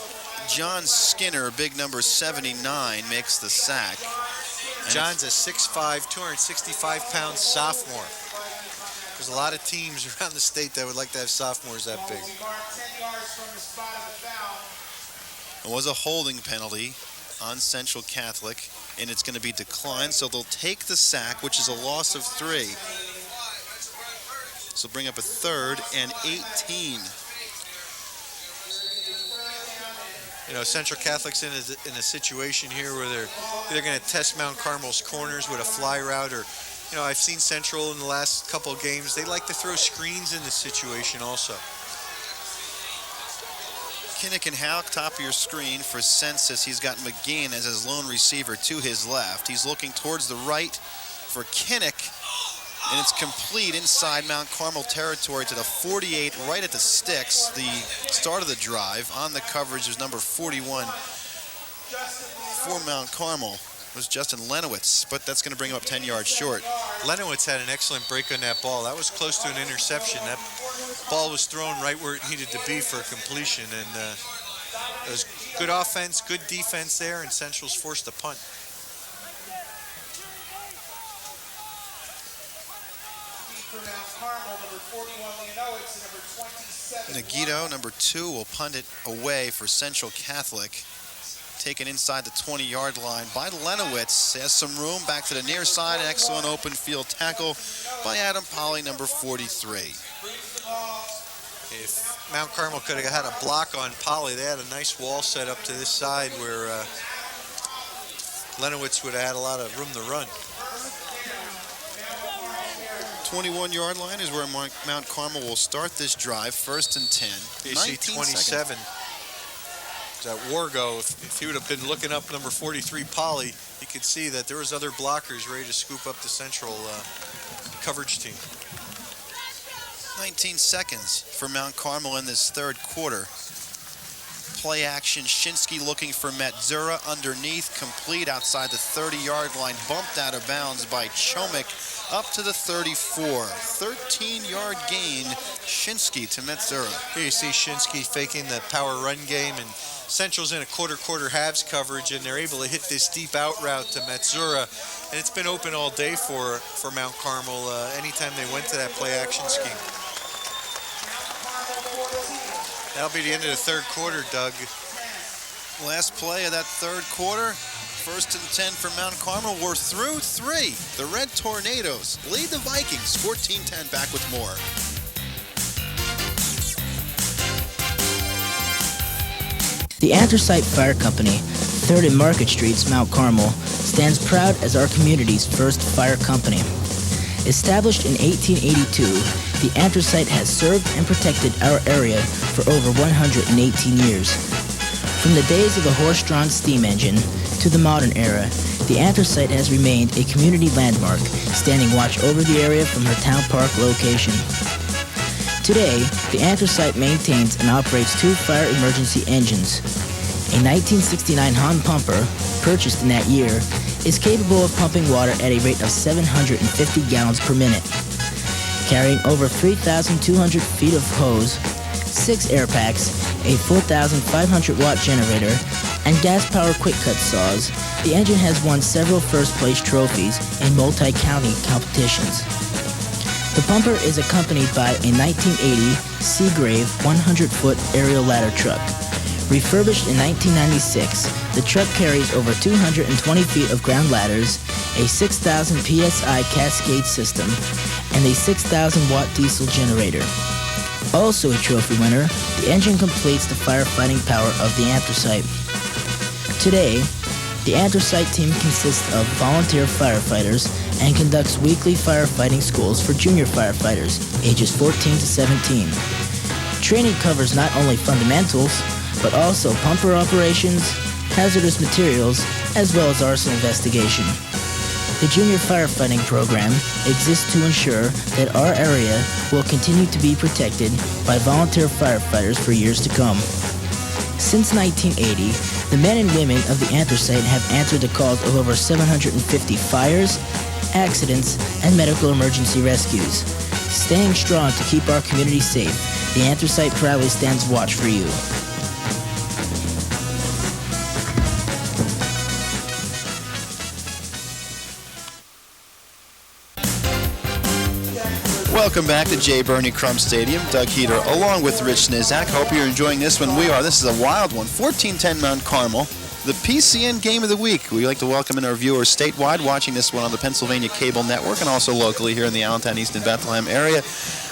John Skinner, big number 79, makes the sack.
John's a 6'5", 265-pound sophomore. There's a lot of teams around the state that would like to have sophomores that big.
It was a holding penalty on Central Catholic, and it's going to be declined, so they'll take the sack, which is a loss of 3. So bring up a 3rd and 18.
You know, Central Catholic's in a situation here where they're either going to test Mount Carmel's corners with a fly route, or, you know, I've seen Central in the last couple of games, they like to throw screens in this situation also.
Kinnick and Houck, top of your screen for census. He's got McGean as his lone receiver to his left. He's looking towards the right for Kinnick, and it's complete inside Mount Carmel territory to the 48, right at the sticks. The start of the drive on the coverage is number 41 for Mount Carmel. Was Justin Lenowitz, but that's going to bring him up 10 yards short.
Lenowitz had an excellent break on that ball. That was close to an interception. That ball was thrown right where it needed to be for a completion, and it was good offense, good defense there, and Central's forced a punt.
Nagito, number 2, will punt it away for Central Catholic. Taken inside the 20-yard line by Lenowitz. Has some room back to the near side. Excellent open field tackle by Adam Polly, number 43.
If Mount Carmel could have had a block on Polly, they had a nice wall set up to this side where Lenowitz would have had a lot of room to run.
21-yard line is where Mount Carmel will start this drive. 1st and 10.
AC 27. That Wargo, if he would have been looking up number 43 Polly, he could see that there was other blockers ready to scoop up the Central coverage team.
19 seconds for Mount Carmel in this third quarter. Play action, Shinskie looking for Matzura underneath, complete outside the 30-yard line, bumped out of bounds by Chomik up to the 34. 13-yard gain, Shinskie to Matzura.
Here you see Shinskie faking the power run game, and Central's in a quarter halves coverage, and they're able to hit this deep out route to Matzura, and it's been open all day for Mount Carmel anytime they went to that play action scheme. That'll be the end of the third quarter, Doug.
Last play of that third quarter. 1st and 10 for Mount Carmel. We're through 3. The Red Tornadoes lead the Vikings 14-10. Back with more.
The Anthracite Fire Company, 3rd and Market Streets, Mount Carmel, stands proud as our community's first fire company. Established in 1882, the Anthracite has served and protected our area for over 118 years. From the days of the horse-drawn steam engine to the modern era, the Anthracite has remained a community landmark, standing watch over the area from her Town Park location. Today, the Anthracite maintains and operates 2 fire emergency engines. A 1969 Hahn pumper, purchased in that year, is capable of pumping water at a rate of 750 gallons per minute. Carrying over 3,200 feet of hose, 6 air packs, a 4,500-watt generator, and gas-powered quick-cut saws, the engine has won several first-place trophies in multi-county competitions. The pumper is accompanied by a 1980 Seagrave 100-foot aerial ladder truck. Refurbished in 1996, the truck carries over 220 feet of ground ladders, a 6,000 psi cascade system, and a 6,000-watt diesel generator. Also a trophy winner, the engine completes the firefighting power of the Anthracite. Today, the Anthracite team consists of volunteer firefighters and conducts weekly firefighting schools for junior firefighters, ages 14 to 17. Training covers not only fundamentals, but also pumper operations, hazardous materials, as well as arson investigation. The junior firefighting program exists to ensure that our area will continue to be protected by volunteer firefighters for years to come. Since 1980, the men and women of the Anthracite have answered the calls of over 750 fires, accidents, and medical emergency rescues. Staying strong to keep our community safe, the Anthracite proudly stands watch for you.
Welcome back to J. Bernie Crum Stadium. Doug Heater along with Rich Nizak. Hope you're enjoying this one. We are. This is a wild one. 14-10 Mount Carmel. The PCN Game of the Week. We'd like to welcome in our viewers statewide watching this one on the Pennsylvania Cable Network and also locally here in the Allentown, East and Bethlehem area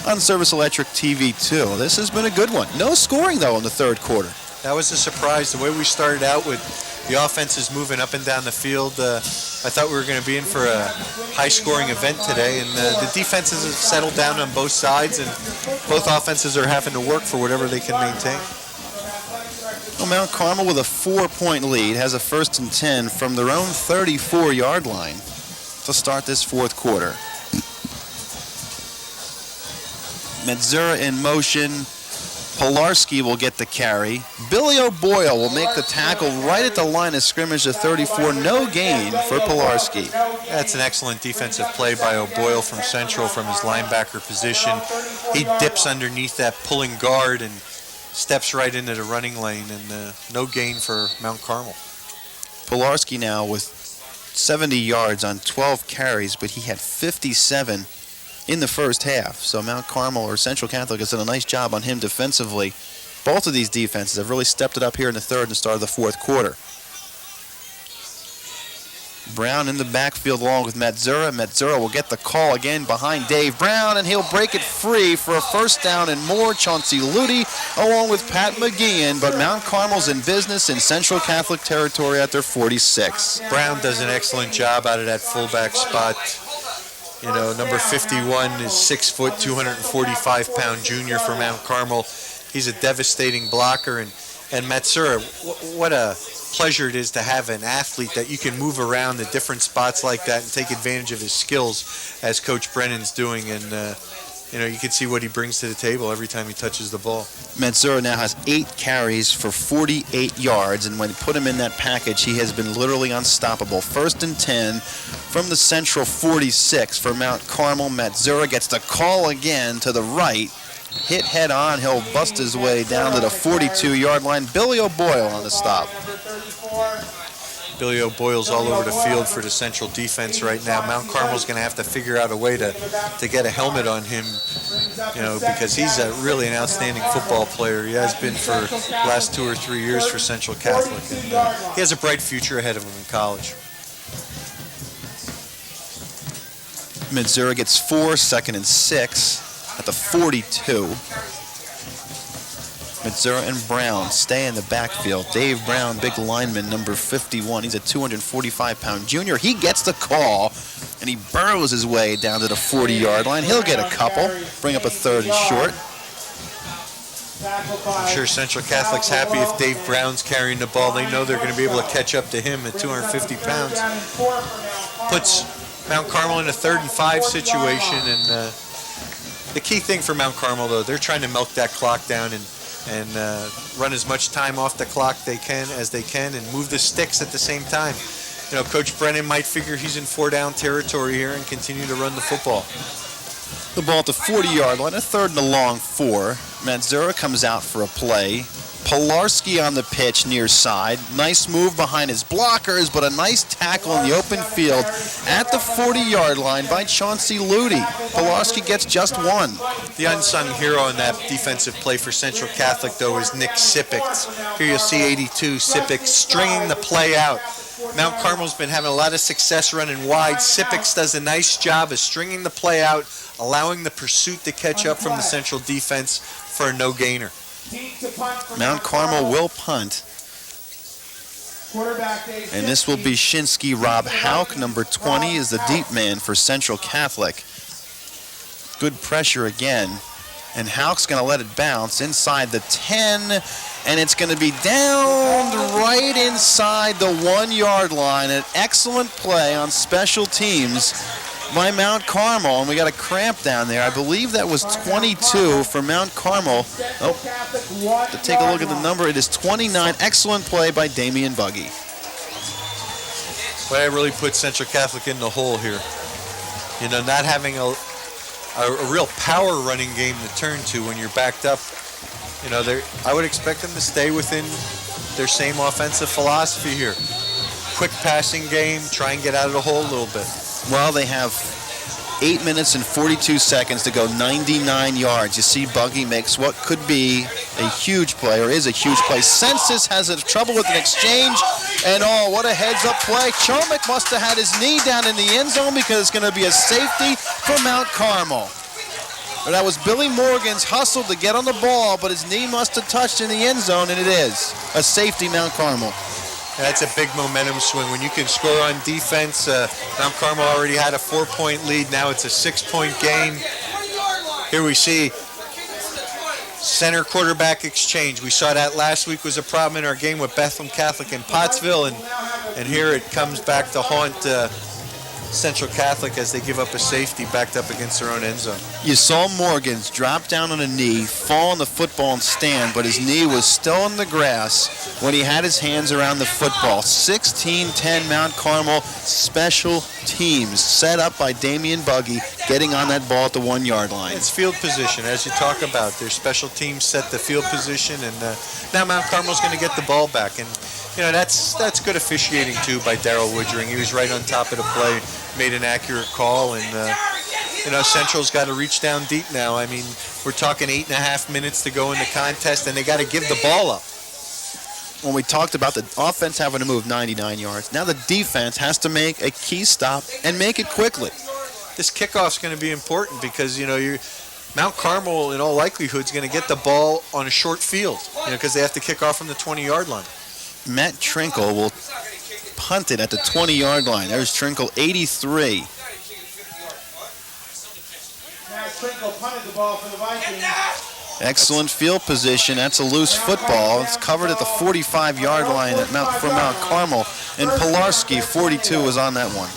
on Service Electric TV 2. This has been a good one. No scoring, though, in the third quarter.
That was a surprise. The way we started out with the offenses moving up and down the field, I thought we were going to be in for a high-scoring event today, and the defenses have settled down on both sides, and both offenses are having to work for whatever they can maintain.
Well, Mount Carmel with a 4-point lead has a 1st and 10 from their own 34-yard line to start this fourth quarter. Matzura in motion. Pilarski will get the carry. Billy O'Boyle will make the tackle right at the line of scrimmage at 34. No gain for Pilarski.
That's an excellent defensive play by O'Boyle from Central from his linebacker position. He dips underneath that pulling guard and steps right into the running lane, and no gain for Mount Carmel.
Pilarski now with 70 yards on 12 carries, but he had 57 in the first half. So Mount Carmel or Central Catholic has done a nice job on him defensively. Both of these defenses have really stepped it up here in the third and the start of the fourth quarter. Brown in the backfield along with Matzura. Matzura will get the call again behind Dave Brown, and he'll break it free for a first down and more. Chauncey Ludi along with Pat McGeehan, but Mount Carmel's in business in Central Catholic territory at their 46.
Brown does an excellent job out of that fullback spot. You know, number 51 is 6 foot, 245-pound junior for Mount Carmel. He's a devastating blocker, and Matzura, what a pleasure it is to have an athlete that you can move around the different spots like that and take advantage of his skills, as Coach Brennan's doing. And you know, you can see what he brings to the table every time he touches the ball.
Matzura now has 8 carries for 48 yards, and when you put him in that package, he has been literally unstoppable. 1st and 10 from the Central 46 for Mount Carmel. Matzura gets the call again to the right. Hit head on, he'll bust his way down to the 42-yard line. Billy O'Boyle on the stop.
Billy O'Boyle's all over the field for the Central defense right now. Mount Carmel's going to have to figure out a way to get a helmet on him, you know, because he's really an outstanding football player. He has been for the last 2 or 3 years for Central Catholic, and he has a bright future ahead of him in college.
Matzura gets 4, 2nd and 6 at the 42. Matzura and Brown stay in the backfield. Dave Brown, big lineman, number 51. He's a 245-pound junior. He gets the call, and he burrows his way down to the 40-yard line. He'll get a couple, bring up a 3rd and short.
I'm sure Central Catholic's happy if Dave Brown's carrying the ball. They know they're going to be able to catch up to him at 250 pounds. Puts Mount Carmel in a 3rd and 5 situation, and the key thing for Mount Carmel, though, they're trying to milk that clock down and run as much time off the clock as they can and move the sticks at the same time. You know, Coach Brennan might figure he's in 4-down territory here and continue to run the football.
The ball at the 40-yard line, a 3rd and a long 4. Matzura comes out for a play. Pilarski on the pitch near side. Nice move behind his blockers, but a nice tackle in the open field at the 40-yard line by Chauncey Ludi. Pilarski gets just 1.
The unsung hero in that defensive play for Central Catholic, though, is Nick Sipix. Here you'll see 82, Sipix stringing the play out. Mount Carmel's been having a lot of success running wide. Sipix does a nice job of stringing the play out, allowing the pursuit to catch up from the Central defense for a no-gainer.
Mount Carmel will punt. And this will be Shinskie. Rob Hauk, number 20, is the deep man for Central Catholic. Good pressure again. And Hauk's going to let it bounce inside the 10. And it's going to be down right inside the 1-yard line. An excellent play on special teams by Mount Carmel, and we got a cramp down there. I believe that was 22 for Mount Carmel. Oh, to take a look at the number, it is 29. Excellent play by Damian Buggy.
Well, I really put Central Catholic in the hole here. You know, not having a real power running game to turn to when you're backed up. You know, I would expect them to stay within their same offensive philosophy here. Quick passing game, try and get out of the hole a little bit.
Well, they have 8 minutes and 42 seconds to go, 99 yards. You see Buggy makes what could be a huge play, or is a huge play. Census has trouble with an exchange, and oh, what a heads-up play. Chomik must have had his knee down in the end zone because it's going to be a safety for Mount Carmel. That was Billy Morgan's hustle to get on the ball, but his knee must have touched in the end zone, and it is a safety, Mount Carmel.
That's a big momentum swing. When you can score on defense, Mount Carmel already had a 4-point lead. Now it's a 6-point game. Here we see Center quarterback exchange. We saw that last week was a problem in our game with Bethlehem Catholic and Pottsville, and here it comes back to haunt Central Catholic as they give up a safety backed up against their own end zone.
You saw Morgans drop down on a knee, fall on the football and stand, but his knee was still in the grass when he had his hands around the football. 16-10 Mount Carmel special teams set up by Damian Buggy getting on that ball at the 1 yard line.
It's field position, as you talk about. Their special teams set the field position, and now Mount Carmel's going to get the ball back. And you know, that's good officiating too by Darryl Woodring. He was right on top of the play, made an accurate call, and you know, Central's got to reach down deep now. I mean, we're talking 8.5 minutes to go in the contest, and they got to give the ball up.
When we talked about the offense having to move 99 yards, now the defense has to make a key stop and make it quickly.
This kickoff's going to be important because, you know, Mount Carmel in all likelihood is going to get the ball on a short field, you know, because they have to kick off from the 20-yard line.
Matt Trinkle will punt it at the 20-yard line. There's Trinkle, 83.
Matt Trinkle punted the ball for the Vikings.
Excellent field position. That's a loose football. It's covered at the 45-yard line from Mount Carmel. And Pilarski, 42, was on that one.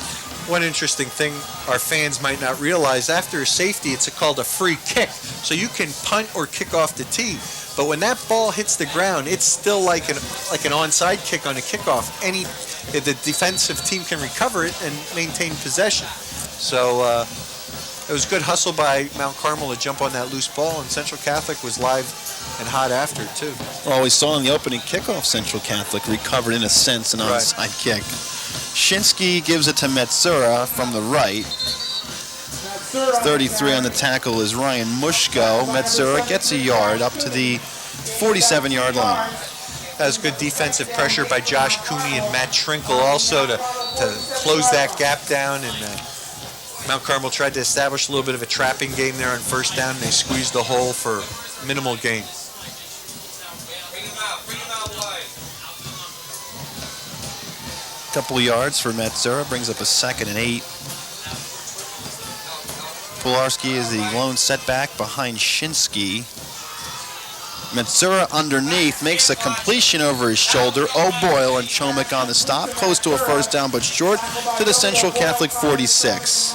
One interesting thing our fans might not realize, after a safety, it's called a free kick. So you can punt or kick off the tee. But when that ball hits the ground, it's still like an onside kick on a kickoff. The defensive team can recover it and maintain possession. So it was good hustle by Mount Carmel to jump on that loose ball, and Central Catholic was live and hot after it too.
Well, we saw in the opening kickoff, Central Catholic recovered in a sense an onside kick. Shinskie gives it to Matzura from the right. 33 on the tackle is Ryan Mushko. Matzura gets a yard up to the 47-yard line.
That was good defensive pressure by Josh Cooney and Matt Trinkle also to close that gap down. And Mount Carmel tried to establish a little bit of a trapping game there on first down, and they squeezed the hole for minimal gain.
Couple of yards for Matzura, brings up a 2nd and 8. Pilarski is the lone setback behind Shinskie. Matzura underneath makes a completion over his shoulder. O'Boyle and Chomik on the stop, close to a first down but short to the Central Catholic 46.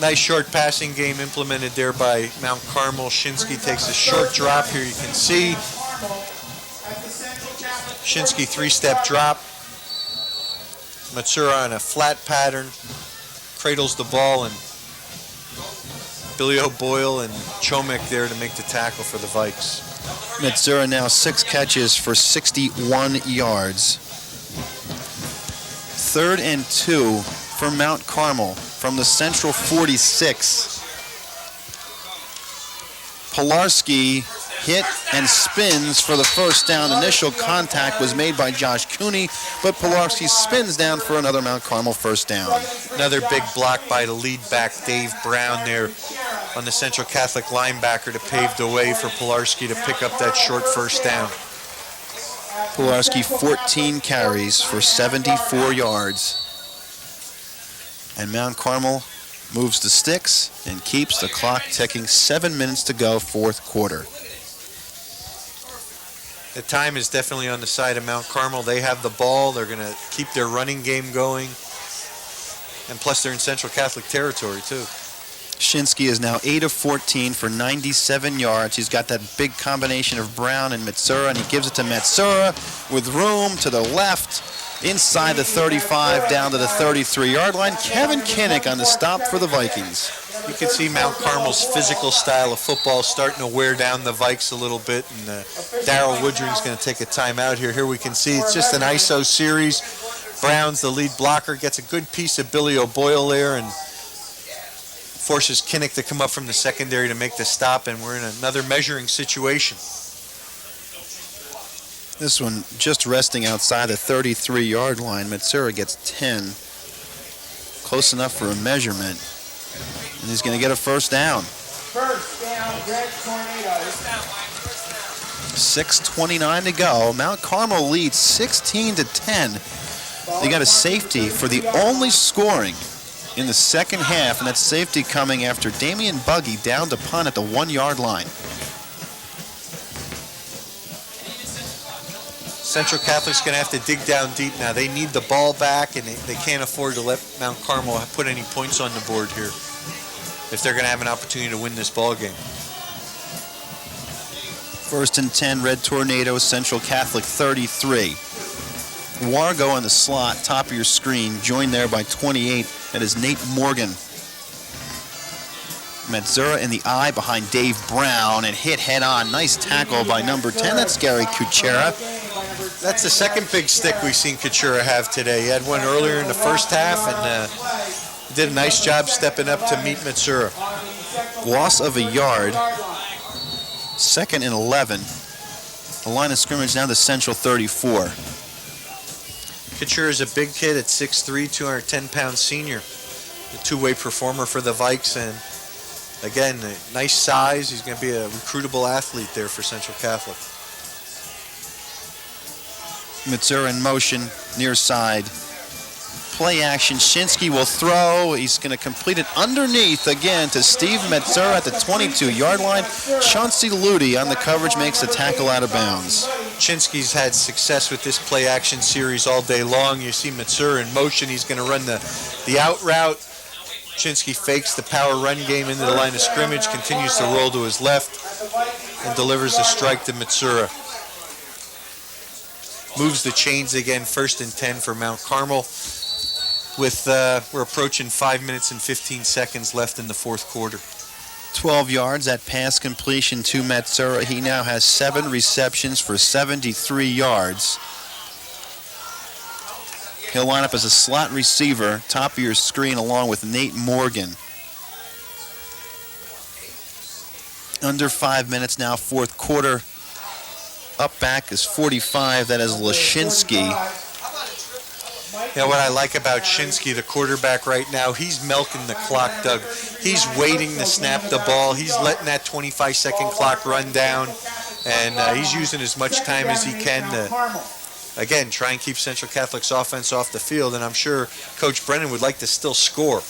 Nice short passing game implemented there by Mount Carmel. Shinskie takes a short drop here, you can see. Shinskie 3-step drop. Matzura on a flat pattern, cradles the ball, and Billy O'Boyle and Chomik there to make the tackle for the Vikes.
Matzura now 6 catches for 61 yards. 3rd and 2 for Mount Carmel from the Central 46. Pilarski hit and spins for the first down. Initial contact was made by Josh Cooney, but Pilarski spins down for another Mount Carmel first down.
Another big block by the lead back, Dave Brown, there on the Central Catholic linebacker to pave the way for Pilarski to pick up that short first down.
Pilarski 14 carries for 74 yards. And Mount Carmel moves the sticks and keeps the clock ticking. 7 minutes to go, 4th quarter.
The time is definitely on the side of Mount Carmel. They have the ball. They're going to keep their running game going. And plus, they're in Central Catholic territory, too.
Shinskie is now 8 of 14 for 97 yards. He's got that big combination of Brown and Matzura, and he gives it to Matzura with room to the left, inside the 35, down to the 33-yard line. Kevin Kinnick on the stop for the Vikings.
You can see Mount Carmel's physical style of football starting to wear down the Vikes a little bit, and Darryl Woodring's going to take a timeout here. Here we can see it's just an ISO series. Brown's the lead blocker, gets a good piece of Billy O'Boyle there, and forces Kinnick to come up from the secondary to make the stop, and we're in another measuring situation.
This one just resting outside the 33-yard line. Matzura gets 10. Close enough for a measurement. And he's going to get a first down.
First down, Greg Tornadoes.
6:29 to go. Mount Carmel leads 16-10. They got a safety for the only scoring in the second half, and that safety coming after Damian Buggy down to punt at the 1 yard line.
Central Catholic's going to have to dig down deep now. They need the ball back, and they can't afford to let Mount Carmel put any points on the board here if they're going to have an opportunity to win this ball game.
1st and 10, Red Tornadoes, Central Catholic 33. Wargo on the slot, top of your screen, joined there by 28. That is Nate Morgan. Matzura in the eye behind Dave Brown and hit head on. Nice tackle by number 10. That's Gary Kuchera.
That's the second big stick we've seen Kuchera have today. He had one earlier in the first half and did a nice job stepping up to meet Matzura.
Loss of a yard. 2nd and 11. The line of scrimmage now to Central 34.
Kuchera is a big kid at 6'3", 210-pound senior. A two-way performer for the Vikes, and again, nice size. He's going to be a recruitable athlete there for Central Catholic.
Matzura in motion, near side. Play action. Shinskie will throw. He's going to complete it underneath again to Steve Matzura at the 22-yard line. Chauncey Ludi on the coverage makes the tackle out of bounds.
Shinskie's had success with this play action series all day long. You see Matzura in motion. He's going to run the out route. Shinskie fakes the power run game into the line of scrimmage, continues to roll to his left, and delivers a strike to Matzura. Moves the chains again, 1st and 10 for Mount Carmel. We're approaching 5 minutes and 15 seconds left in the fourth quarter.
12 yards, that pass completion to Matzura. He now has 7 receptions for 73 yards. He'll line up as a slot receiver, top of your screen, along with Nate Morgan. Under 5 minutes now, fourth quarter. Up back is 45. That is Shinskie.
You know what I like about Shinskie, the quarterback right now, he's milking the clock, Doug. He's waiting to snap the ball. He's letting that 25-second clock run down, and he's using as much time as he can to, again, try and keep Central Catholic's offense off the field, and I'm sure Coach Brennan would like to still score.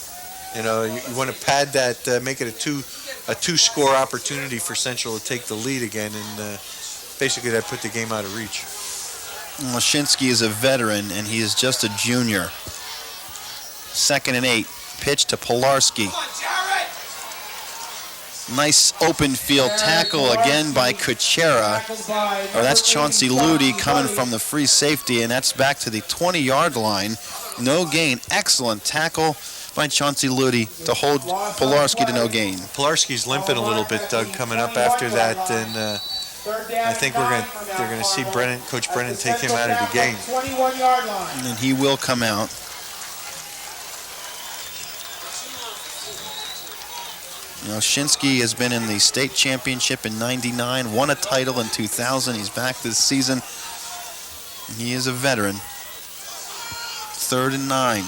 You know, you want to pad that, make it a two-score opportunity for Central to take the lead again, and basically that put the game out of reach.
Well, Shinskie is a veteran, and he is just a junior. 2nd and 8. Pitch to Pilarski. Nice open field tackle again by Kuchera. Or that's Chauncey Ludi coming from the free safety, and that's back to the 20-yard line. No gain. Excellent tackle by Chauncey Ludi to hold Pilarski to no gain.
Pilarski's limping a little bit, Doug, coming up after that, and I think they're going to see Coach Brennan take him out of the game.
And he will come out. You know, Shinskie has been in the state championship in '99, won a title in 2000. He's back this season. And he is a veteran. 3rd and 9.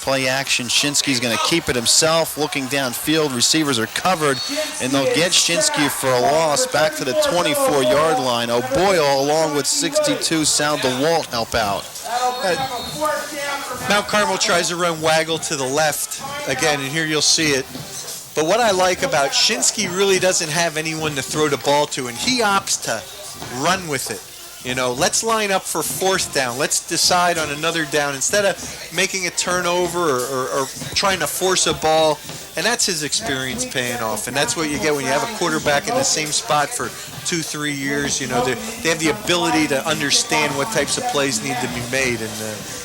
Play action. Shinskie's going to keep it himself. Looking downfield. Receivers are covered. And they'll get Shinskie for a loss back to the 24-yard line. O'Boyle, along with 62, Sal DeWalt help out.
Mount Carmel tries to run Waggle to the left again, and here you'll see it. But what I like about Shinskie really doesn't have anyone to throw the ball to, and he opts to run with it. You know, let's line up for 4th down. Let's decide on another down instead of making a turnover or trying to force a ball. And that's his experience paying off. And that's what you get when you have a quarterback in the same spot for 2-3 years. You know, they have the ability to understand what types of plays need to be made. And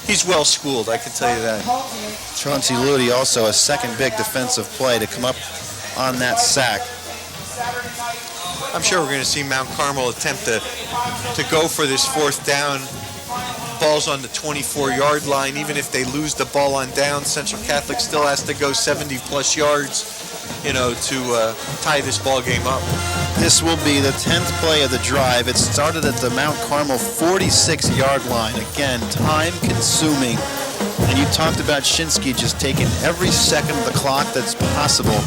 he's well schooled, I can tell you that.
Chauncey Ludi also a second big defensive play to come up on that sack.
I'm sure we're going to see Mount Carmel attempt to go for this 4th down. Ball's on the 24-yard line. Even if they lose the ball on down, Central Catholic still has to go 70-plus yards, you know, to tie this ball game up.
This will be the 10th play of the drive. It started at the Mount Carmel 46-yard line. Again, time-consuming. And you talked about Shinskie just taking every second of the clock that's possible.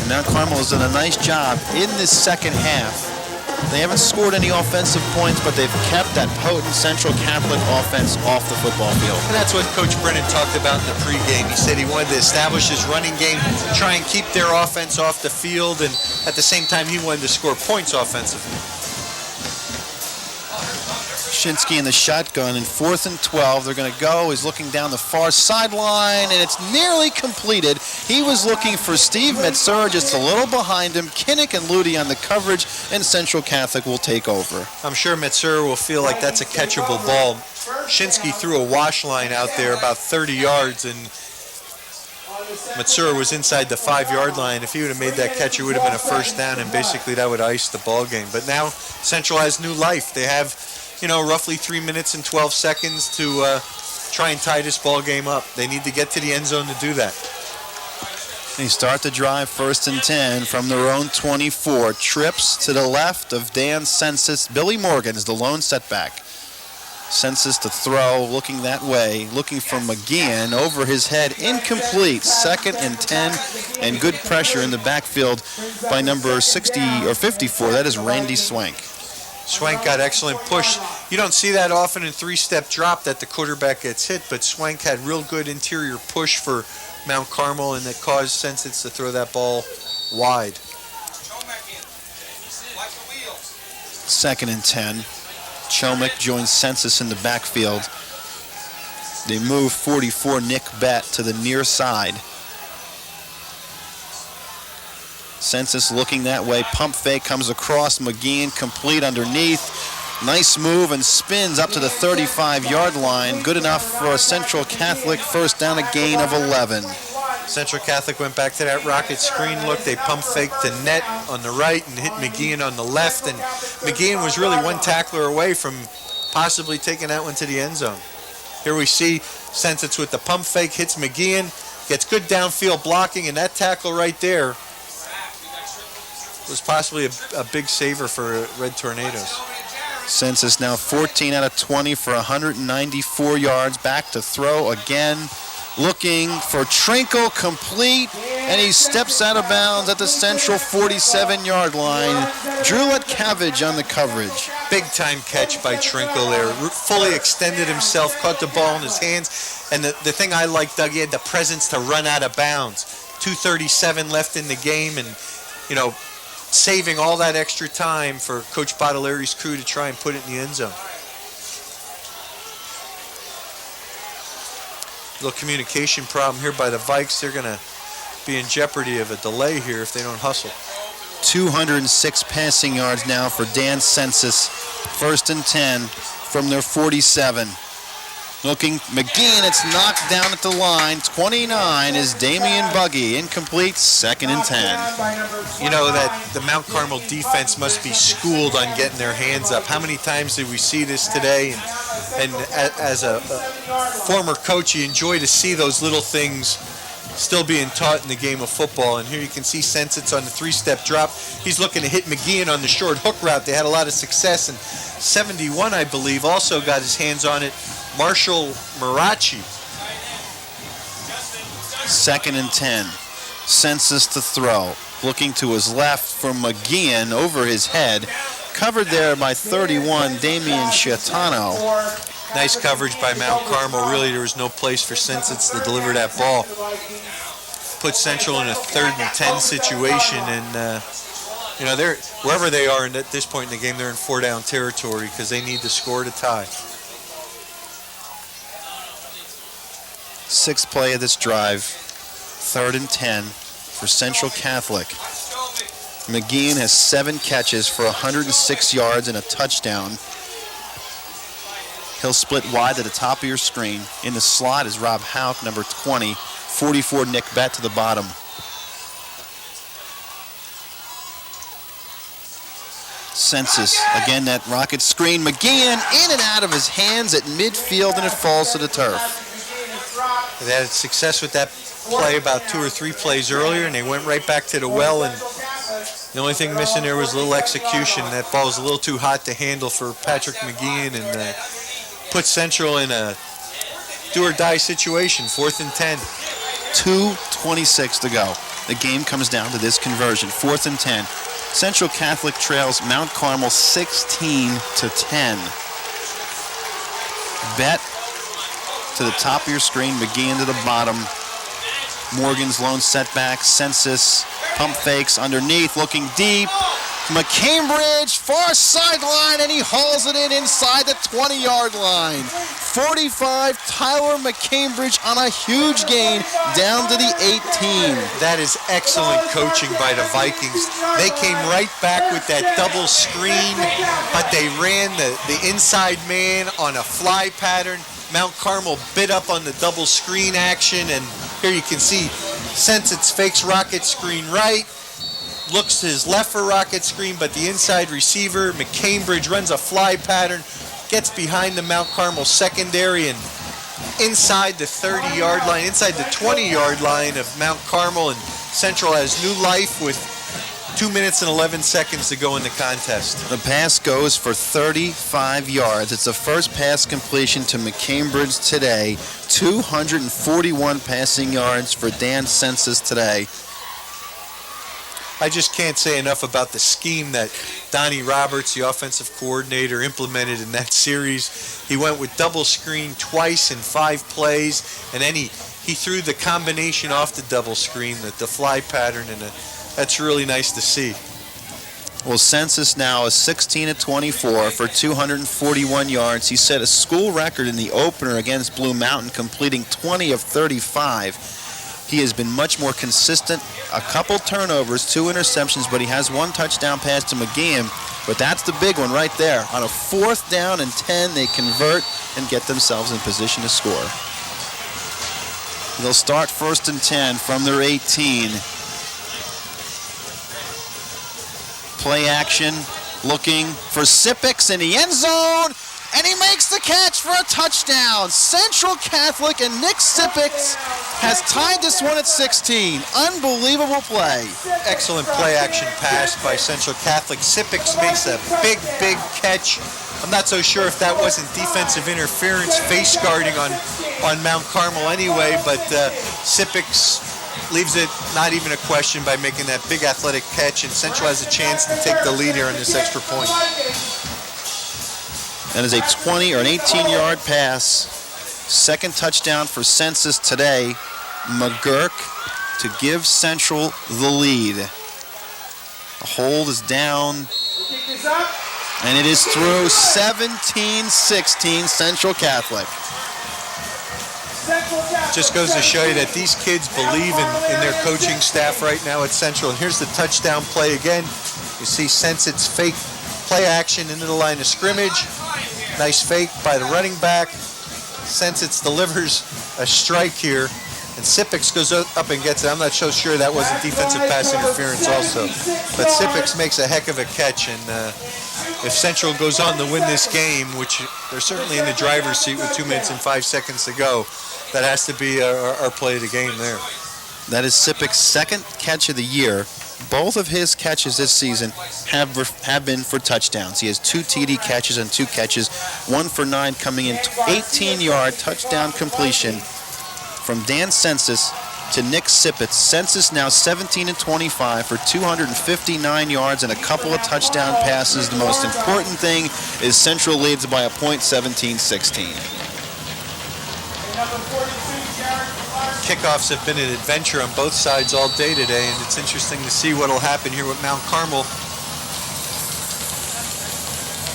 And Mount Carmel has done a nice job in this second half. They haven't scored any offensive points, but they've kept that potent Central Catholic offense off the football field.
And that's what Coach Brennan talked about in the pregame. He said he wanted to establish his running game, try and keep their offense off the field, and at the same time he wanted to score points offensively.
Shinskie in the shotgun, and 4th and 12. They're going to go. He's looking down the far sideline, and it's nearly completed. He was looking for Steve Matzura just a little behind him. Kinnick and Ludi on the coverage, and Central Catholic will take over.
I'm sure Matzura will feel like that's a catchable ball. Shinskie threw a wash line out there about 30 yards, and Matzura was inside the 5-yard line. If he would have made that catch, it would have been a first down, and basically that would ice the ball game. But now Central has new life. They have, roughly 3 minutes and 12 seconds to try and tie this ball game up. They need to get to the end zone to do that.
They start the drive 1st and 10 from their own 24. Trips to the left of Dan Census. Billy Morgan is the lone setback. Census to throw, looking that way, looking for McGeehan, over his head, incomplete. 2nd and 10, and good pressure in the backfield by number 60 or 54. That is Randy Swank.
Swank got excellent push. You don't see that often in 3-step drop that the quarterback gets hit, but Swank had real good interior push for Mount Carmel, and it caused Census to throw that ball wide.
2nd and 10. Chomik joins Census in the backfield. They move 44 Nick Bett to the near side. Census looking that way. Pump fake comes across. McGeehan complete underneath. Nice move and spins up to the 35-yard line. Good enough for a Central Catholic first down, a gain of 11.
Central Catholic went back to that rocket screen look. They pump faked the net on the right and hit McGeehan on the left. And McGeehan was really one tackler away from possibly taking that one to the end zone. Here we see Census with the pump fake, hits McGeehan, gets good downfield blocking, and that tackle right there was possibly a big saver for Red Tornadoes.
Census now 14 out of 20 for 194 yards. Back to throw again. Looking for Trinkle, complete, and he steps out of bounds at the Central 47-yard line. Drew Letcavage on the coverage.
Big-time catch by Trinkle there. Fully extended himself, caught the ball in his hands. And the thing I like, Doug, he had the presence to run out of bounds. 2:37 left in the game, and, saving all that extra time for Coach Baudelairi's crew to try and put it in the end zone. Little communication problem here by the Vikes. They're going to be in jeopardy of a delay here if they don't hustle.
206 passing yards now for Dan Census. 1st and 10 from their 47. Looking, McGeehan, it's knocked down at the line. 29 is Damian Buggy, incomplete, 2nd and 10.
You know that the Mount Carmel defense must be schooled on getting their hands up. How many times did we see this today? And as a former coach, you enjoy to see those little things still being taught in the game of football. And here you can see Census on the 3-step drop. He's looking to hit McGeehan on the short hook route. They had a lot of success, and 71, I believe, also got his hands on it. Marshall Marachi.
2nd and 10. Census to throw. Looking to his left for McGeehan over his head. Covered there by 31, Damian Chiatano.
Nice coverage by Mount Carmel. Really, there was no place for Census to deliver that ball. Put Central in a 3rd and 10 situation, and they're wherever they are at this point in the game, they're in 4-down territory because they need to score to tie.
6th play of this drive. 3rd and 10 for Central Catholic. McGeehan has 7 catches for 106 yards and a touchdown. He'll split wide at the top of your screen. In the slot is Rob Houck, number 20. 44, Nick Bett to the bottom. Census, again that rocket screen. McGeehan in and out of his hands at midfield, and it falls to the turf.
They had success with that play about 2 or 3 plays earlier, and they went right back to the well, and the only thing missing there was a little execution. That ball was a little too hot to handle for Patrick McGeehan, and put Central in a do-or-die situation, 4th and 10.
2:26 to go. The game comes down to this conversion, 4th and 10. Central Catholic trails Mount Carmel 16-10. Bet to the top of your screen, McGeehan to the bottom. Morgan's lone setback, Census, pump fakes underneath, looking deep. McCambridge, far sideline, and he hauls it in inside the 20-yard line. 45, Tyler McCambridge on a huge gain down to the 18.
That is excellent coaching by the Vikings. They came right back with that double screen, but they ran the inside man on a fly pattern. Mount Carmel bit up on the double screen action, and here you can see Sensitz fakes rocket screen right, looks to his left for rocket screen, but the inside receiver, McCambridge, runs a fly pattern, gets behind the Mount Carmel secondary, and inside the 30-yard line, inside the 20-yard line of Mount Carmel, and Central has new life with 2 minutes and 11 seconds to go in the contest.
The pass goes for 35 yards. It's the first pass completion to McCambridge today. 241 passing yards for Dan Census today.
I just can't say enough about the scheme that Donnie Roberts, the offensive coordinator, implemented in that series. He went with double screen twice in 5 plays, and then he threw the combination off the double screen, the fly pattern, and that's really nice to see.
Well, Census now is 16-24 for 241 yards. He set a school record in the opener against Blue Mountain, completing 20 of 35. He has been much more consistent. A couple turnovers, 2 interceptions, but he has 1 touchdown pass to McGeehan. But that's the big one right there. On a 4th down and 10, they convert and get themselves in position to score. They'll start 1st and 10 from their 18. Play action, looking for Sipix in the end zone, and he makes the catch for a touchdown. Central Catholic and Nick Sipix has tied this one at 16. Unbelievable play.
Excellent play action pass by Central Catholic. Sipix makes a big catch. I'm not so sure if that wasn't defensive interference, face guarding on Mount Carmel anyway, but Sipix leaves it not even a question by making that big athletic catch, and Central has a chance to take the lead here on this extra point.
That is a 20 or an 18-yard pass. 2nd touchdown for Census today. McGurk to give Central the lead. The hold is down, and it is through. 17-16 Central Catholic.
Just goes to show you that these kids believe in their coaching staff right now at Central. And here's the touchdown play again. You see Sensit's fake play action into the line of scrimmage. Nice fake by the running back. Sensitz delivers a strike here, and Sipix goes up and gets it. I'm not so sure that wasn't defensive pass interference also. But Sipix makes a heck of a catch, and if Central goes on to win this game, which they're certainly in the driver's seat with 2 minutes and 5 seconds to go, that has to be our play of the game there.
That is Sipik's 2nd catch of the year. Both of his catches this season have been for touchdowns. He has 2 TD catches and 2 catches, 1 for 9 coming in, 18-yard touchdown completion from Dan Census to Nick Sipitz. Census now 17-25 for 259 yards and a couple of touchdown passes. The most important thing is Central leads by a point, 17-16.
Kickoffs have been an adventure on both sides all day today, and it's interesting to see what will happen here with Mount Carmel.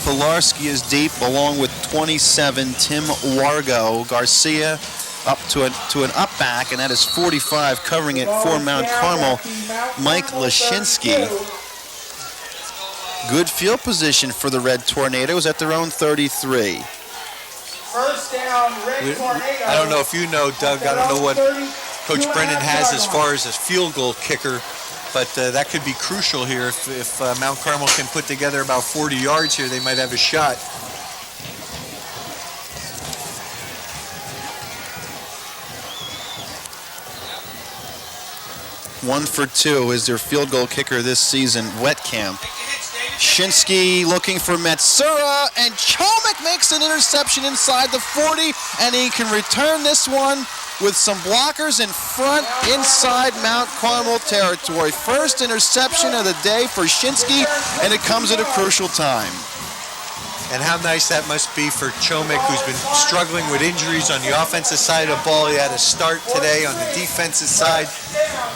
Pilarski is deep along with 27, Tim Wargo. Garcia up to an up back, and that is 45 covering it for Mount Carmel. Mike Shinskie. Good field position for the Red Tornadoes at their own 33.
First down, Red Tornadoes.
I don't know if you know, Doug, I don't know what Coach Brennan has as far as a field goal kicker, but that could be crucial here. If Mount Carmel can put together about 40 yards here, they might have a shot.
One for 2 is their field goal kicker this season, Wetcamp. Shinskie looking for Matzura, and Chomik makes an interception inside the 40, and he can return this one with some blockers in front inside Mount Carmel territory. First interception of the day for Shinskie, and it comes at a crucial time.
And how nice that must be for Chomik, who's been struggling with injuries on the offensive side of the ball. He had a start today on the defensive side.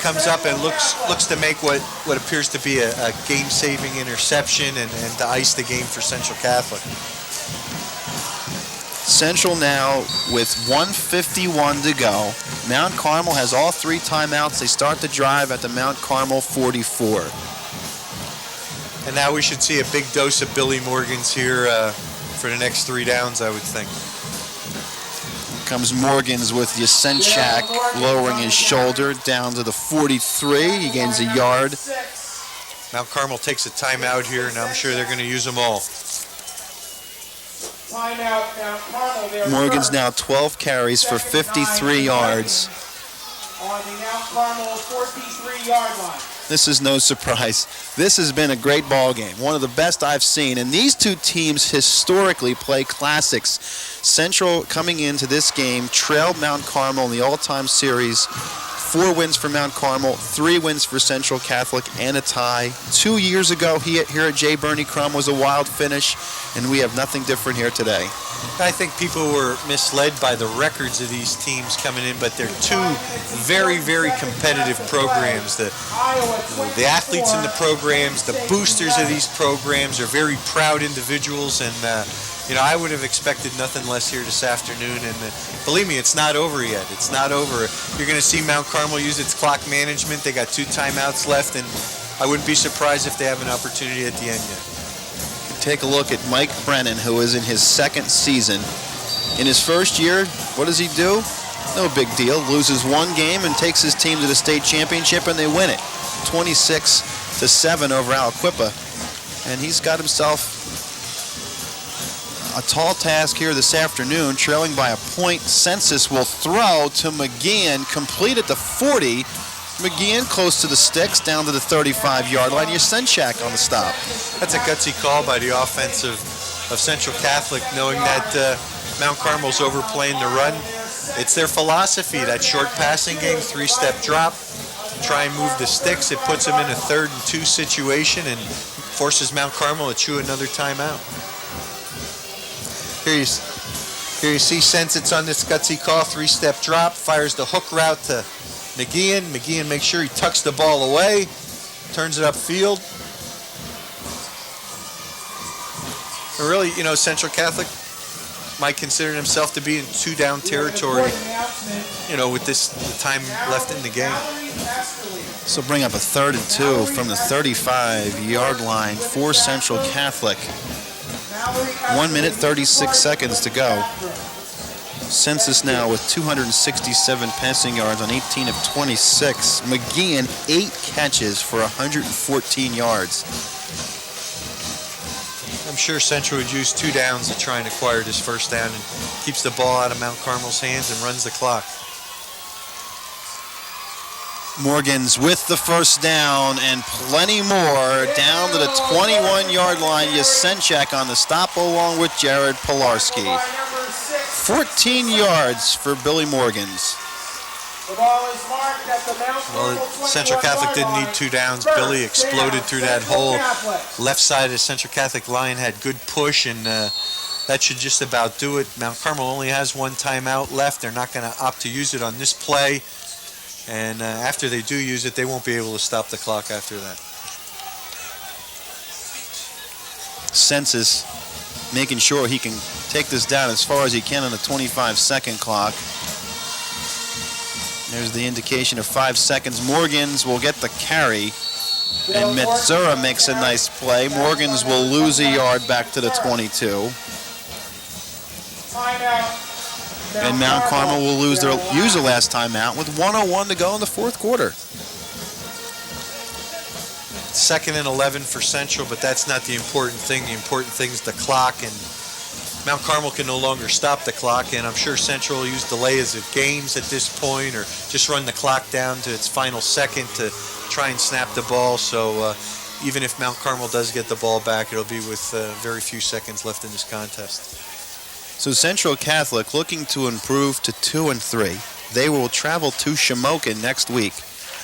comes up and looks to make what appears to be a game-saving interception and to ice the game for Central Catholic.
Central now with 1:51 to go. Mount Carmel has all 3 timeouts. They start the drive at the Mount Carmel 44.
And now we should see a big dose of Billy Morgan's here for the next 3 downs, I would think.
Comes Morgans with Yasenchak lowering his shoulder down to the 43. He gains a yard.
Mount Carmel takes a timeout here, and I'm sure they're going to use them all.
Timeout, Mount Carmel.
Morgan's now 12 carries for 53 yards.
On the Mount Carmel 43-yard line.
This is no surprise. This has been a great ball game, one of the best I've seen. And these two teams historically play classics. Central coming into this game trailed Mount Carmel in the all-time series. 4 wins for Mount Carmel, 3 wins for Central Catholic, and a tie. 2 years ago here at J. Bernie Crum was a wild finish, and we have nothing different here today.
I think people were misled by the records of these teams coming in, but they're 2 very, very competitive programs. The athletes in the programs, the boosters of these programs are very proud individuals, and I would have expected nothing less here this afternoon. And believe me, it's not over yet. It's not over. You're going to see Mount Carmel use its clock management. They got 2 timeouts left, and I wouldn't be surprised if they have an opportunity at the end yet.
Take a look at Mike Brennan, who is in his 2nd season. In his first year, what does he do? No big deal. Loses 1 game and takes his team to the state championship, and they win it. 26-7 over Aliquippa. And he's got himself a tall task here this afternoon, trailing by a point. Census will throw to McGeehan, complete at the 40. McGeehan close to the sticks, down to the 35-yard line. Yasenchak on the stop.
That's a gutsy call by the offense of Central Catholic, knowing that Mount Carmel's overplaying the run. It's their philosophy, that short passing game, 3-step drop, try and move the sticks. It puts them in a 3rd and 2 situation and forces Mount Carmel to chew another timeout. Here you see Census on this gutsy call, 3-step drop, fires the hook route to McGeehan. McGeehan makes sure he tucks the ball away, turns it upfield. And really, Central Catholic might consider himself to be in 2-down territory, with the time left in the game.
So bring up a 3rd and 2 from the 35-yard line for Central Catholic. 1 minute, 36 seconds to go. Census now with 267 passing yards on 18 of 26. McGeehan, 8 catches for 114 yards.
I'm sure Central would use 2 downs to try and acquire this first down and keeps the ball out of Mount Carmel's hands and runs the clock.
Morgan's with the first down and plenty more down to the 21-yard line. Yasenchak on the stop along with Jared Pilarski. 14 yards for Billy Morgans.
Well, Central Catholic didn't need 2 downs. Billy exploded through that hole. Left side of the Central Catholic line had good push, and that should just about do it. Mount Carmel only has 1 timeout left. They're not going to opt to use it on this play. And after they do use it, they won't be able to stop the clock after that.
Census making sure he can take this down as far as he can on the 25-second clock. There's the indication of 5 seconds. Morgans will get the carry, and Matzura makes a nice play. Morgans will lose a yard back to the 22. And Mount Carmel will use their last timeout with 1:01 to go in the 4th quarter.
2nd and 11 for Central, but that's not the important thing. The important thing is the clock, and Mount Carmel can no longer stop the clock, and I'm sure Central will use delays of games at this point or just run the clock down to its final second to try and snap the ball. So even if Mount Carmel does get the ball back, it'll be with very few seconds left in this contest.
So Central Catholic looking to improve to 2-3. They will travel to Shamokin next week,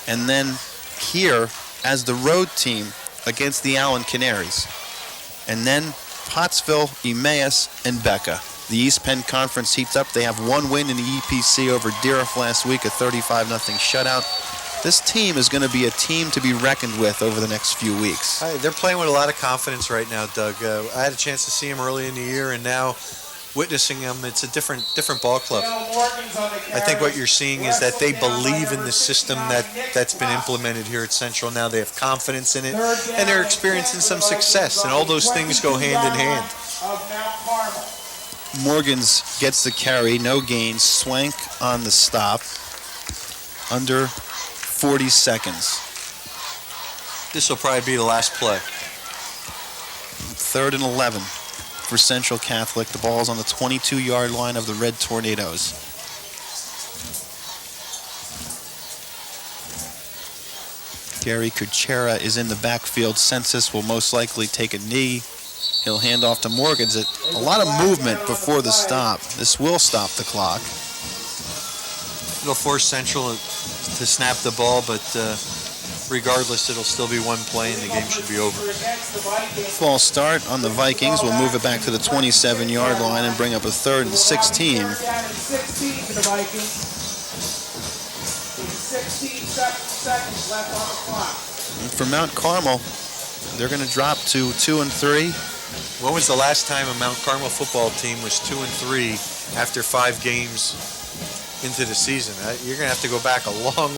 and then here as the road team against the Allen Canaries, and then Pottsville, Emmaus, and Becca. The East Penn Conference heats up. They have 1 win in the EPC over Deerfield last week, a 35-0 shutout. This team is going to be a team to be reckoned with over the next few weeks.
They're playing with a lot of confidence right now, Doug. I had a chance to see them early in the year, and now witnessing them, it's a different ball club. I think what you're seeing is that they believe in the system that's been implemented here at Central. Now they have confidence in it, and they're experiencing some success, and all those things go hand in hand.
Morgans gets the carry, no gain. Swank on the stop. Under 40 seconds.
This will probably be the last play.
3rd and 11 for Central Catholic. The ball's on the 22-yard line of the Red Tornadoes. Gary Kuchera is in the backfield. Census will most likely take a knee. He'll hand off to Morgans. A lot of movement before the stop. This will stop the clock.
It'll force Central to snap the ball, but regardless, it'll still be one play and the game should be over.
False start on the Vikings. We'll move it back to the 27-yard line and bring up a 3rd and 16.
16 for the Vikings. 16 seconds left on the clock.
And for Mount Carmel, they're going to drop to 2 and 3.
When was the last time a Mount Carmel football team was 2 and 3 after 5 games into the season? You're going to have to go back a long